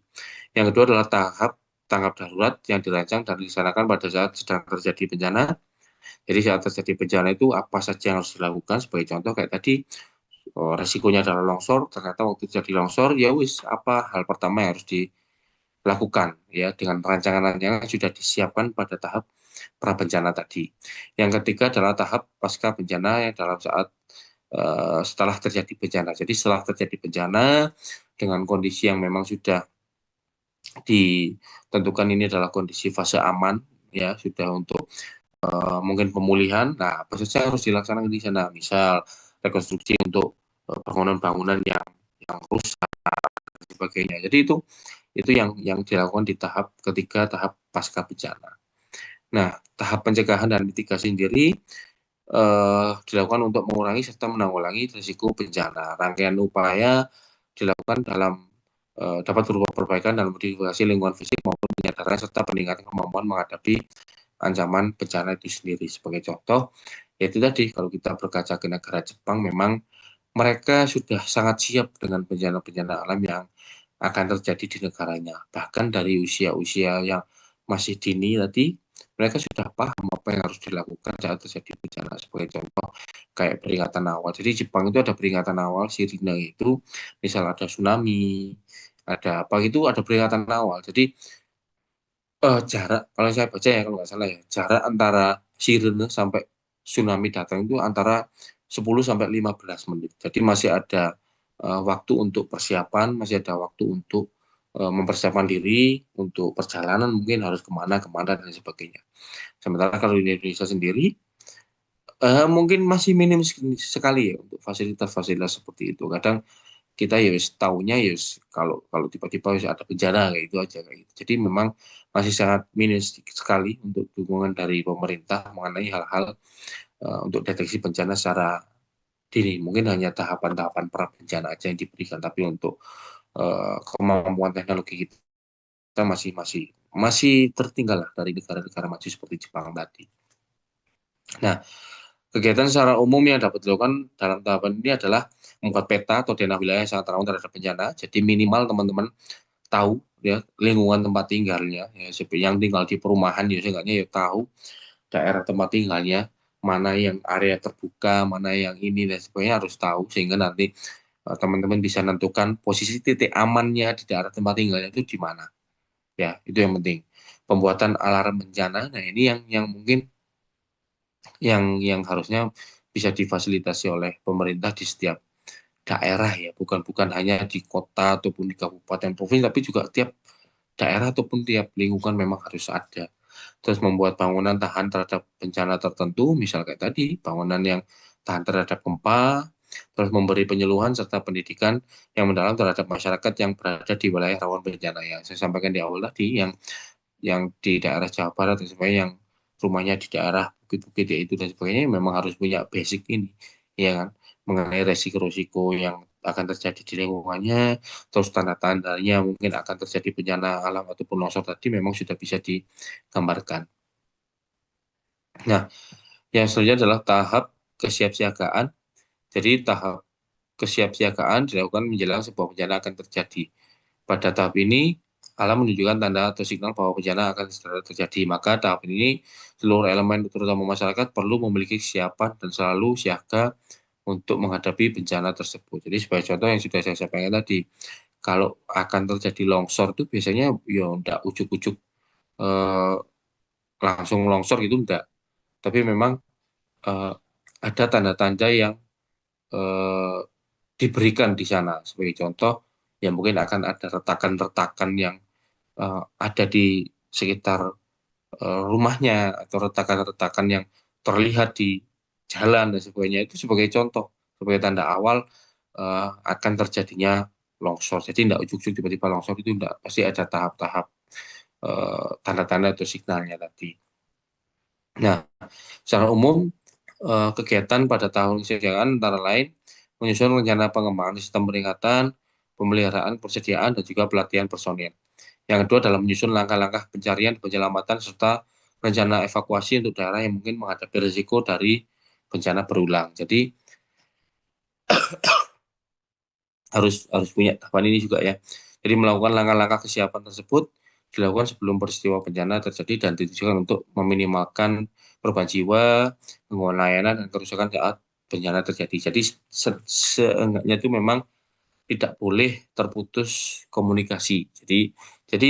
Yang kedua adalah tahap tanggap darurat yang dirancang dan dilaksanakan pada saat sedang terjadi bencana. Jadi saat terjadi bencana itu apa saja yang harus dilakukan? Sebagai contoh kayak tadi, resikonya adalah longsor. Ternyata waktu terjadi longsor, ya wis apa hal pertama yang harus dilakukan ya dengan rancangan-rancangan yang sudah disiapkan pada tahap pra bencana tadi. Yang ketiga adalah tahap pasca bencana yang dalam saat setelah terjadi bencana. Jadi setelah terjadi bencana dengan kondisi yang memang sudah ditentukan ini adalah kondisi fase aman ya, sudah untuk mungkin pemulihan. Nah, apa saja harus dilaksanakan di sana? Misal rekonstruksi untuk bangunan-bangunan yang rusak dan sebagainya. Jadi itu yang dilakukan di tahap ketiga, tahap pasca bencana. Nah, tahap pencegahan dan mitigasi sendiri dilakukan untuk mengurangi serta menanggulangi risiko bencana. Rangkaian upaya dilakukan dapat berupa perbaikan dan modifikasi lingkungan fisik maupun penyadaraan serta peningkatan kemampuan menghadapi ancaman bencana itu sendiri. Sebagai contoh, yaitu tadi kalau kita berkaca ke negara Jepang, memang mereka sudah sangat siap dengan bencana-bencana alam yang akan terjadi di negaranya. Bahkan dari usia-usia yang masih dini tadi, mereka sudah paham apa yang harus dilakukan saat terjadi bencana. Sebagai contoh, kayak peringatan awal. Jadi Jepang itu ada peringatan awal, sirine itu, misal ada tsunami, ada apa itu, ada peringatan awal. Jadi jarak, kalau saya baca ya, kalau nggak salah ya, jarak antara sirene sampai tsunami datang itu antara 10 sampai 15 menit. Jadi masih ada waktu untuk persiapan, masih ada waktu untuk mempersiapkan diri untuk perjalanan, mungkin harus kemana dan sebagainya. Sementara kalau di Indonesia sendiri mungkin masih minim sekali ya untuk fasilitas-fasilitas seperti itu. Kadang kita ya wis taunya ya wis kalau kalau tiba-tiba wis ada bencana kayak itu aja kayak gitu. Jadi memang masih sangat minim sekali untuk dukungan dari pemerintah mengenai hal-hal untuk deteksi bencana secara dini. Mungkin hanya tahapan-tahapan pra bencana aja yang diberikan, tapi untuk kemampuan teknologi kita masih masih masih tertinggal lah dari negara-negara maju seperti Jepang tadi. Nah, kegiatan secara umum yang dapat dilakukan dalam tahapan ini adalah membuat peta atau denah wilayah yang sangat rawan terhadap bencana. Jadi minimal teman-teman tahu ya lingkungan tempat tinggalnya, ya seperti yang tinggal di perumahan ya seenggaknya ya tahu daerah tempat tinggalnya, mana yang area terbuka, mana yang ini dan sebagainya harus tahu sehingga nanti teman-teman bisa menentukan posisi titik amannya di daerah tempat tinggalnya itu di mana. Ya, itu yang penting. Pembuatan alarm bencana, nah ini yang mungkin yang harusnya bisa difasilitasi oleh pemerintah di setiap daerah ya, bukan bukan hanya di kota ataupun di kabupaten provinsi, tapi juga tiap daerah ataupun tiap lingkungan memang harus ada. Terus membuat bangunan tahan terhadap bencana tertentu, misal kayak tadi, bangunan yang tahan terhadap gempa, terus memberi penyuluhan serta pendidikan yang mendalam terhadap masyarakat yang berada di wilayah rawan bencana yang saya sampaikan di awal tadi, yang di daerah Jawa Barat dan sebagainya, yang rumahnya di daerah bukit-bukit ya itu dan sebagainya, memang harus punya basic ini, ya kan, mengenai resiko-resiko yang akan terjadi di lingkungannya, terus tanda-tandanya mungkin akan terjadi bencana alam ataupun longsor tadi memang sudah bisa digambarkan. Nah, yang selanjutnya adalah tahap kesiapsiagaan. Jadi tahap kesiapsiagaan dilakukan menjelang sebuah bencana akan terjadi. Pada tahap ini, alam menunjukkan tanda atau signal bahwa bencana akan segera terjadi. Maka tahap ini, seluruh elemen terutama masyarakat perlu memiliki kesiapan dan selalu siaga untuk menghadapi bencana tersebut. Jadi sebagai contoh yang sudah saya sampaikan tadi, kalau akan terjadi longsor itu biasanya ya enggak ujuk-ujuk eh, langsung longsor gitu enggak. Tapi memang eh, ada tanda-tanda yang eh, diberikan di sana. Sebagai contoh, ya mungkin akan ada retakan-retakan yang ada di sekitar rumahnya atau retakan-retakan yang terlihat di jalan dan sebagainya itu sebagai contoh, sebagai tanda awal akan terjadinya longsor. Jadi tidak ujuk-ujuk tiba-tiba longsor itu tidak, pasti ada tahap-tahap tanda-tanda atau signalnya tadi. Nah, secara umum kegiatan pada tahun kesiapsiagaan antara lain menyusun rencana pengembangan sistem peringatan, pemeliharaan, persediaan, dan juga pelatihan personil. Yang kedua adalah menyusun langkah-langkah pencarian, penyelamatan, serta rencana evakuasi untuk daerah yang mungkin menghadapi risiko dari bencana berulang. Jadi harus harus punya tahapan ini juga ya. Jadi melakukan langkah-langkah kesiapan tersebut dilakukan sebelum peristiwa bencana terjadi dan ditujukan untuk meminimalkan korban jiwa, gangguan layanan, dan kerusakan saat bencana terjadi. Jadi seenggaknya itu memang tidak boleh terputus komunikasi. Jadi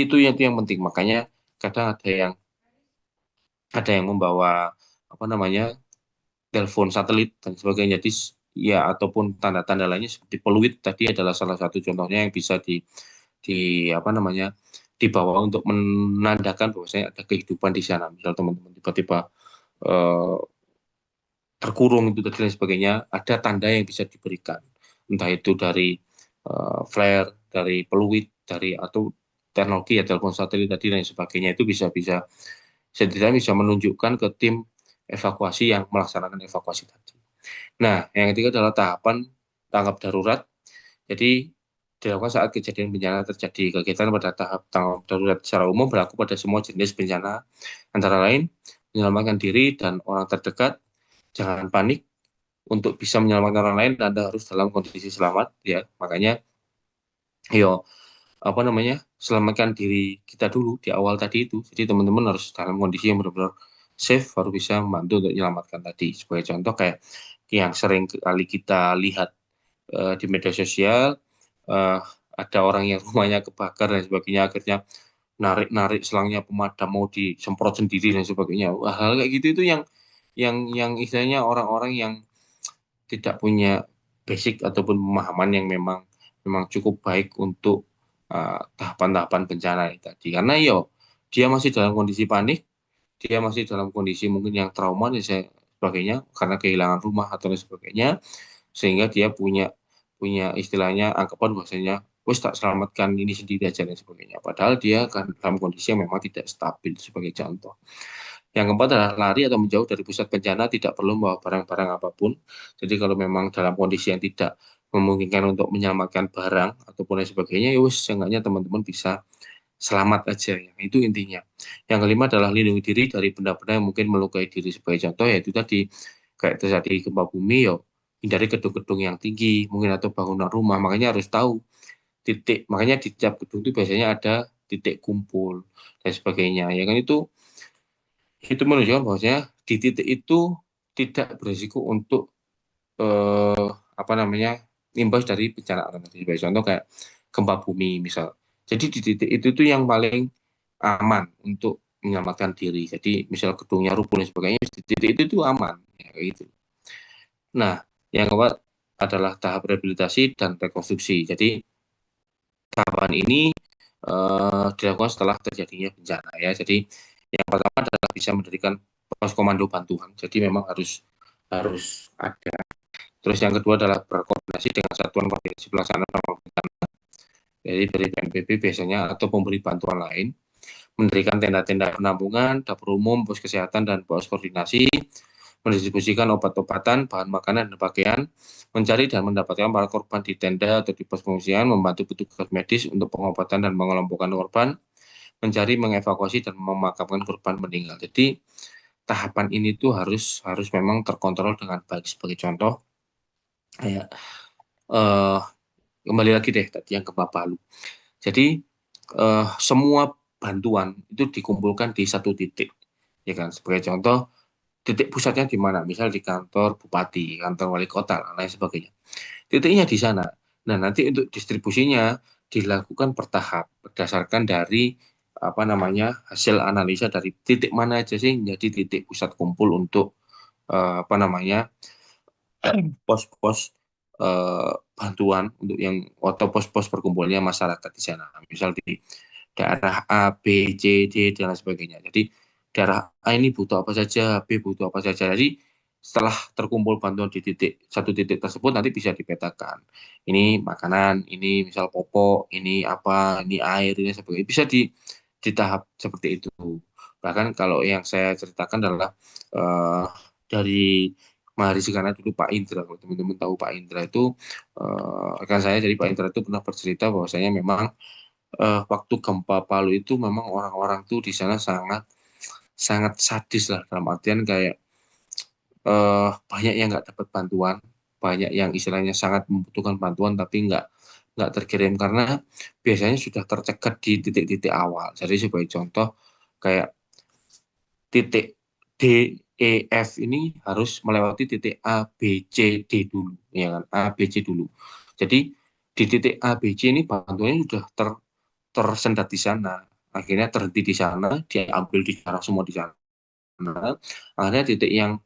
itu yang penting. Makanya kadang ada yang membawa apa namanya telepon satelit dan sebagainya. Jadi ya ataupun tanda-tanda lainnya seperti peluit tadi adalah salah satu contohnya yang bisa di apa namanya dibawa untuk menandakan bahwasanya ada kehidupan di sana. Misal teman-teman tiba-tiba eh, terkurung itu dan lain sebagainya, ada tanda yang bisa diberikan. Entah itu dari flare, dari peluit, dari atau teknologi ya telepon satelit tadi dan sebagainya itu bisa bisa setidaknya bisa menunjukkan ke tim evakuasi yang melaksanakan evakuasi tadi. Nah, yang ketiga adalah tahapan tanggap darurat. Jadi dilakukan saat kejadian bencana terjadi. Kegiatan pada tahap tanggap darurat secara umum berlaku pada semua jenis bencana, antara lain menyelamatkan diri dan orang terdekat, jangan panik. Untuk bisa menyelamatkan orang lain, Anda harus dalam kondisi selamat, ya. Makanya, yo apa namanya, selamatkan diri kita dulu di awal tadi itu. Jadi teman-teman harus dalam kondisi yang benar-benar safe, baru bisa membantu untuk menyelamatkan tadi. Sebagai contoh kayak yang sering kali kita lihat di media sosial, eh, ada orang yang rumahnya kebakar dan sebagainya, akhirnya narik-narik selangnya pemadam mau disemprot sendiri dan sebagainya. Wah, hal kayak gitu itu yang istilahnya orang-orang yang tidak punya basic ataupun pemahaman yang memang cukup baik untuk tahapan-tahapan bencana ini tadi. Karena dia masih dalam kondisi panik, dia masih dalam kondisi mungkin yang trauma dan sebagainya karena kehilangan rumah atau lain sebagainya, sehingga dia punya punya istilahnya anggapan bahwasanya wes tak selamatkan ini sendiri aja dan sebagainya. Padahal dia kan dalam kondisi yang memang tidak stabil sebagai contoh. Yang keempat adalah lari atau menjauh dari pusat bencana, tidak perlu membawa barang-barang apapun. Jadi kalau memang dalam kondisi yang tidak memungkinkan untuk menyelamatkan barang ataupun lain sebagainya, ya wis seenggaknya teman-teman bisa selamat aja. Yang itu intinya. Yang kelima adalah lindungi diri dari benda-benda yang mungkin melukai diri. Sebagai contoh yaitu tadi kayak terjadi gempa bumi, hindari gedung-gedung yang tinggi mungkin atau bangunan rumah. Makanya harus tahu titik. Makanya di tiap gedung itu biasanya ada titik kumpul dan sebagainya. Ya kan itu menunjukkan bahwasanya di titik itu tidak berisiko untuk apa namanya imbas dari bencana alam. Sebagai contoh kayak gempa bumi misal. Jadi di titik itu tuh yang paling aman untuk menyelamatkan diri. Jadi misal gedungnya rubuh dan sebagainya, di titik itu tuh aman. Ya, kayak gitu. Nah, yang keempat adalah tahap rehabilitasi dan rekonstruksi. Jadi tahapan ini dilakukan setelah terjadinya bencana ya. Jadi yang pertama adalah bisa mendirikan pos komando bantuan. Jadi memang harus harus ada. Terus yang kedua adalah berkoordinasi dengan satuan koordinasi pelaksanaan bencana. Jadi dari BNPB biasanya atau pemberi bantuan lain, mendirikan tenda-tenda penampungan, dapur umum, pos kesehatan dan pos koordinasi, mendistribusikan obat-obatan, bahan makanan dan pakaian, mencari dan mendapatkan para korban di tenda atau di pos pengungsian, membantu petugas medis untuk pengobatan dan mengelompokkan korban, mencari, mengevakuasi dan memakamkan korban meninggal. Jadi tahapan ini tuh harus harus memang terkontrol dengan baik. Sebagai contoh, kayak eh, kembali lagi deh tadi yang gempa Palu. Jadi semua bantuan itu dikumpulkan di satu titik, ya kan? Sebagai contoh, titik pusatnya di mana? Misal di kantor bupati, kantor wali kota, dan lain sebagainya. Titiknya di sana. Nah, nanti untuk distribusinya dilakukan bertahap berdasarkan dari apa namanya hasil analisa dari titik mana aja sih jadi titik pusat kumpul untuk apa namanya pos-pos bantuan untuk yang atau pos-pos berkumpulnya masyarakat di sana. Misal di daerah A, B, C, D dan lain sebagainya. Jadi daerah A ini butuh apa saja, B butuh apa saja. Jadi setelah terkumpul bantuan di satu titik tersebut nanti bisa dipetakan. Ini makanan, ini misal popok, ini apa, ini air, ini sebagainya. Bisa di tahap seperti itu. Bahkan kalau yang saya ceritakan adalah uh, dari Mahardika karena dulu Pak Indra, kalau teman-teman tahu Pak Indra itu rekan saya, jadi Pak Indra itu pernah bercerita bahwasanya memang waktu gempa Palu itu memang orang-orang tuh di sana sangat sangat sadis lah dalam artian kayak banyak yang nggak dapat bantuan, banyak yang istilahnya sangat membutuhkan bantuan tapi nggak terkirim karena biasanya sudah tercegat di titik-titik awal. Jadi sebagai contoh kayak titik D, E, F ini harus melewati titik A, B, C, D dulu, ya kan? A, B, C dulu. Jadi di titik A, B, C ini bantuannya sudah tersendat di sana. Akhirnya terhenti di sana, diambil di sana semua di sana. Akhirnya titik yang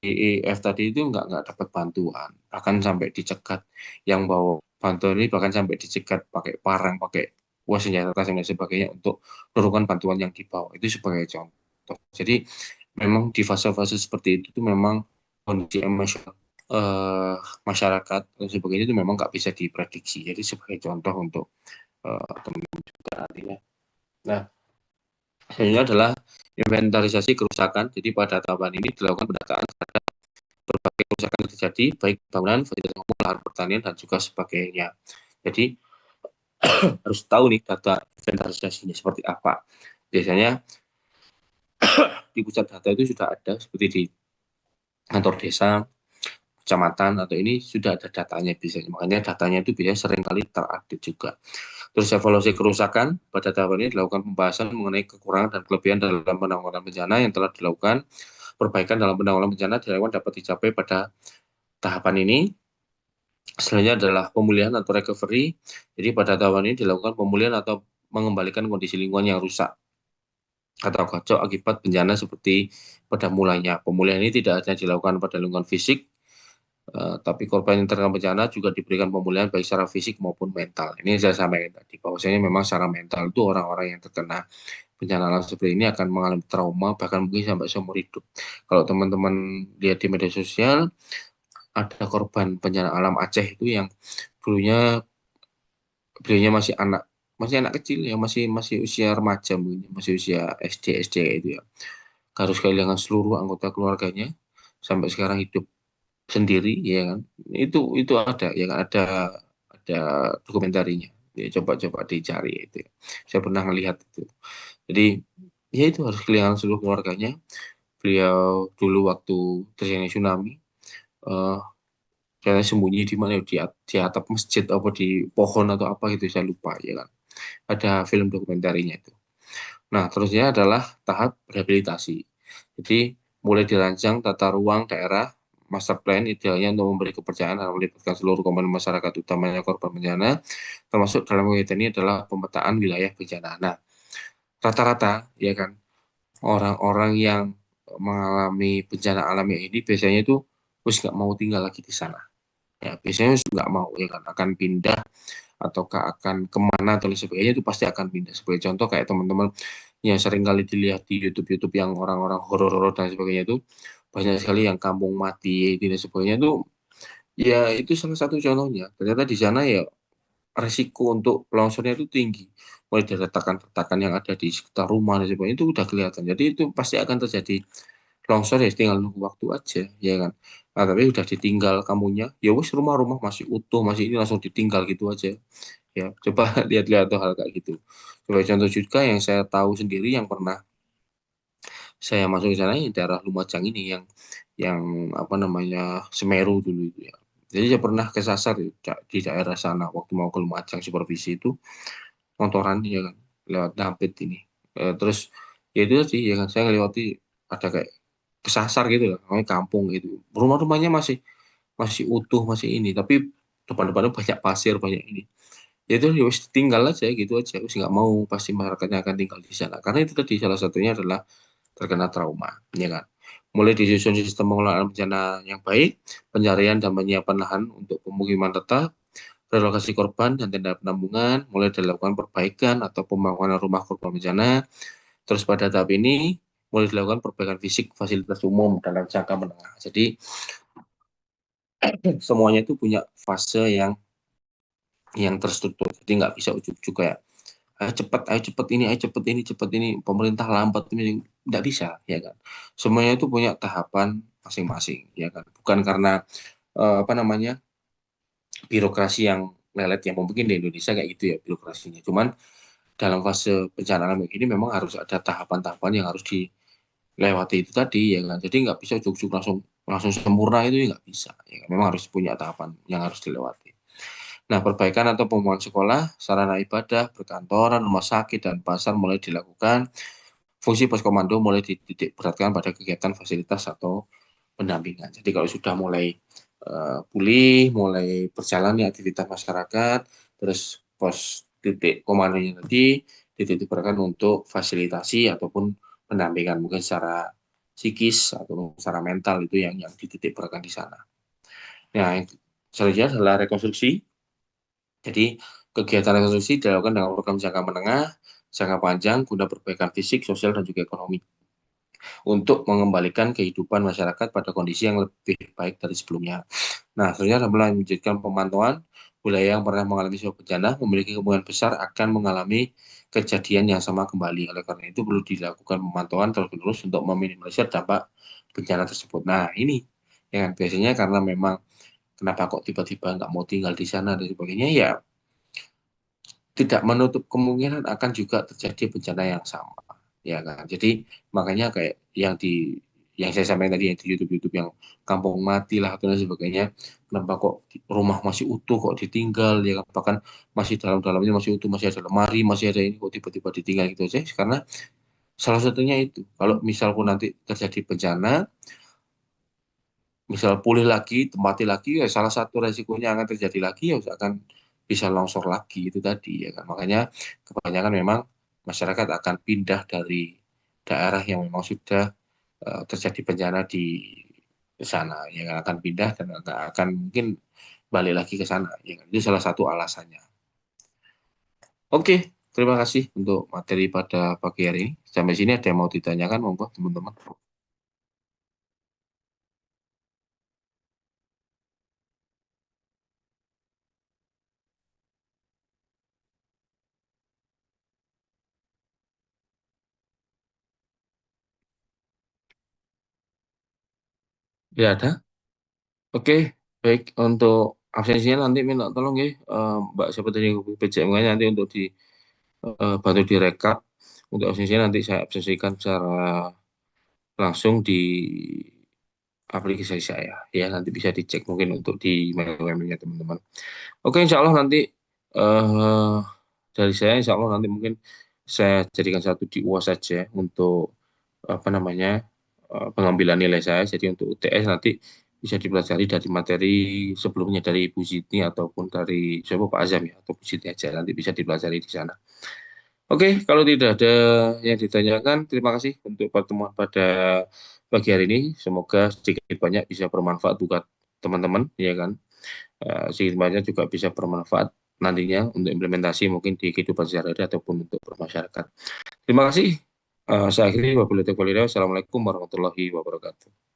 D, E, F tadi itu nggak dapat bantuan, bahkan sampai dicegat. Yang bawa bantuan ini bahkan sampai dicegat pakai parang, pakai senjata tajam dan sebagainya untuk menurunkan bantuan yang dibawa. Itu sebagai contoh. Jadi memang di fase-fase seperti itu tuh memang kondisi emosional eh, masyarakat dan sebagainya itu memang nggak bisa diprediksi. Jadi sebagai contoh untuk teman-teman juga nantinya. Nah, selanjutnya adalah inventarisasi kerusakan. Jadi pada tahapan ini dilakukan pendataan terhadap berbagai kerusakan yang terjadi, baik bangunan, fasilitas umum, lahan pertanian, dan juga sebagainya. Jadi harus tahu nih data inventarisasinya seperti apa. Biasanya di pusat data itu sudah ada seperti di kantor desa, kecamatan atau ini sudah ada datanya biasanya. Makanya datanya itu biasanya seringkali terupdate juga. Terus evaluasi kerusakan pada tahap ini dilakukan pembahasan mengenai kekurangan dan kelebihan dalam penanggulangan bencana yang telah dilakukan. Perbaikan dalam penanggulangan bencana dilakukan dapat dicapai pada tahapan ini. Selanjutnya adalah pemulihan atau recovery. Jadi pada tahapan ini dilakukan pemulihan atau mengembalikan kondisi lingkungan yang rusak atau kacau akibat bencana seperti pada mulanya. Pemulihan ini tidak hanya dilakukan pada lingkungan fisik, Tapi korban yang terkena bencana juga diberikan pemulihan baik secara fisik maupun mental. Ini saya sampaikan tadi, bahwasanya memang secara mental itu orang-orang yang terkena bencana alam seperti ini akan mengalami trauma, bahkan mungkin sampai seumur hidup. Kalau teman-teman lihat di media sosial, ada korban bencana alam Aceh itu yang dulunya beliaunya masih anak kecil ya, masih masih usia remaja mungkin, masih usia SD itu ya. Harus kehilangan seluruh anggota keluarganya sampai sekarang hidup sendiri ya kan. Itu ada ya kan, ada dokumentarinya. Ya, coba-coba dicari itu. Saya pernah melihat itu. Jadi ya itu harus kehilangan seluruh keluarganya. Beliau dulu waktu terjadi tsunami, eh saya sembunyi di mana ya, di atap masjid apa di pohon atau apa gitu saya lupa ya kan. Ada film dokumentarinya itu. Nah, terusnya adalah tahap rehabilitasi. Jadi, mulai dirancang tata ruang daerah, master plan idealnya untuk memberi kepercayaan dan melibatkan seluruh komponen masyarakat, utamanya korban bencana, termasuk dalam kegiatan ini adalah pemetaan wilayah bencana. Nah, rata-rata, ya kan, orang-orang yang mengalami bencana alam ini biasanya itu terus nggak mau tinggal lagi di sana. Ya, biasanya nggak mau, ya kan, akan pindah ataukah akan kemana atau lain sebagainya itu pasti akan pindah. Sebagai contoh kayak teman-teman yang sering kali dilihat di YouTube-YouTube yang orang-orang horor-horor dan sebagainya itu banyak sekali yang kampung mati dan sebagainya itu ya itu salah satu contohnya. Ternyata di sana ya resiko untuk longsornya itu tinggi. Mulai dari retakan-retakan yang ada di sekitar rumah dan sebagainya itu udah kelihatan. Jadi itu pasti akan terjadi longsor ya tinggal nunggu waktu aja ya kan. Nah, tapi udah ditinggal kamunya, ya wis rumah-rumah masih utuh, masih ini langsung ditinggal gitu aja. Ya, coba lihat-lihat tuh hal kayak gitu. Sebagai contoh juga yang saya tahu sendiri yang pernah saya masuk ke sana di daerah Lumajang ini yang apa namanya Semeru dulu itu ya. Jadi saya pernah kesasar di daerah sana waktu mau ke Lumajang supervisi itu motoran ya kan lewat Dampit ini. Terus ya itu sih ya kan saya ngelewati ada kayak kesasar gitu lah, namanya kampung gitu. Rumah-rumahnya masih masih utuh masih ini, tapi depan-depannya banyak pasir banyak ini. Ya itu ya wis tinggal aja gitu aja, wis nggak mau pasti masyarakatnya akan tinggal di sana. Karena itu tadi salah satunya adalah terkena trauma, ya kan. Mulai disusun sistem pengelolaan bencana yang baik, pencarian dan penyiapan lahan untuk pemukiman tetap, relokasi korban dan tenda penampungan, mulai dilakukan perbaikan atau pembangunan rumah korban bencana. Terus pada tahap ini mulai dilakukan perbaikan fisik fasilitas umum dalam jangka menengah. Jadi semuanya itu punya fase yang terstruktur. Jadi nggak bisa ujuk-ujuk kayak ayo cepet ini, pemerintah lambat ini nggak bisa, ya kan? Semuanya itu punya tahapan masing-masing, ya kan? Bukan karena apa namanya birokrasi yang lelet yang mungkin di Indonesia kayak gitu ya birokrasinya. Cuman dalam fase bencana alam ini memang harus ada tahapan-tahapan yang harus dilewati itu tadi, ya kan? Jadi nggak bisa ujuk-ujuk langsung langsung sempurna itu ya nggak bisa, ya kan? Memang harus punya tahapan yang harus dilewati. Nah, perbaikan atau pembangunan sekolah, sarana ibadah, perkantoran, rumah sakit, dan pasar mulai dilakukan. Fungsi poskomando mulai dititik beratkan pada kegiatan fasilitas atau pendampingan. Jadi kalau sudah mulai pulih, mulai berjalan nih aktivitas masyarakat, terus pos titik komandonya tadi dititik beratkan untuk fasilitasi ataupun pendampingan mungkin secara psikis atau secara mental itu yang dititik beratkan di sana. Nah, selanjutnya adalah rekonstruksi. Jadi kegiatan rekonstruksi dilakukan dengan program jangka menengah, jangka panjang guna perbaikan fisik, sosial, dan juga ekonomi untuk mengembalikan kehidupan masyarakat pada kondisi yang lebih baik dari sebelumnya. Nah, selanjutnya adalah melanjutkan pemantauan wilayah yang pernah mengalami sebuah bencana memiliki kemungkinan besar akan mengalami kejadian yang sama kembali. Oleh karena itu perlu dilakukan pemantauan terus-menerus untuk meminimalisir dampak bencana tersebut. Nah, ini yang biasanya karena memang kenapa kok tiba-tiba nggak mau tinggal di sana dan sebagainya ya tidak menutup kemungkinan akan juga terjadi bencana yang sama, ya kan. Jadi makanya kayak yang saya sampaikan tadi yang di YouTube yang kampung mati lah atau lain sebagainya, kenapa kok rumah masih utuh kok ditinggal ya kan? Bahkan masih dalamnya masih utuh, masih ada lemari, masih ada ini kok tiba-tiba ditinggal gitu aja karena salah satunya itu kalau misal pun nanti terjadi bencana, misal pulih lagi, tempati lagi, ya salah satu resikonya akan terjadi lagi ya akan bisa longsor lagi itu tadi ya kan. Makanya kebanyakan memang masyarakat akan pindah dari daerah yang memang sudah terjadi bencana ke sana, ya nggak akan pindah dan nggak akan mungkin balik lagi ke sana. Ya, kan? Itu salah satu alasannya. Oke, terima kasih untuk materi pada pagi hari ini. Sampai sini ada yang mau ditanyakan, monggo teman-teman. Ya ada. Oke, baik untuk absensinya nanti minta tolong ya, Mbak siapa tadi yang PJM-nya nanti untuk di bantu direkap. Untuk absensinya nanti saya absensikan secara langsung di aplikasi saya. Ya nanti bisa dicek mungkin untuk di mail-mailnya teman-teman. Oke, insya Allah nanti eh dari saya, insya Allah nanti mungkin saya jadikan satu di UAS saja untuk apa namanya pengambilan nilai saya. Jadi untuk UTS nanti bisa dipelajari dari materi sebelumnya dari Ibu Siti ataupun dari siapa Pak Azam ya atau Bu Siti aja nanti bisa dipelajari di sana. Oke, kalau tidak ada yang ditanyakan, terima kasih untuk pertemuan pada pagi hari ini. Semoga sedikit banyak bisa bermanfaat buat teman-teman, ya kan? Sedikit banyak juga bisa bermanfaat nantinya untuk implementasi mungkin di kehidupan sehari-hari ataupun untuk bermasyarakat. Terima kasih. Saya akhiri wabillahi taufiq wal hidayah. Assalamualaikum warahmatullahi wabarakatuh.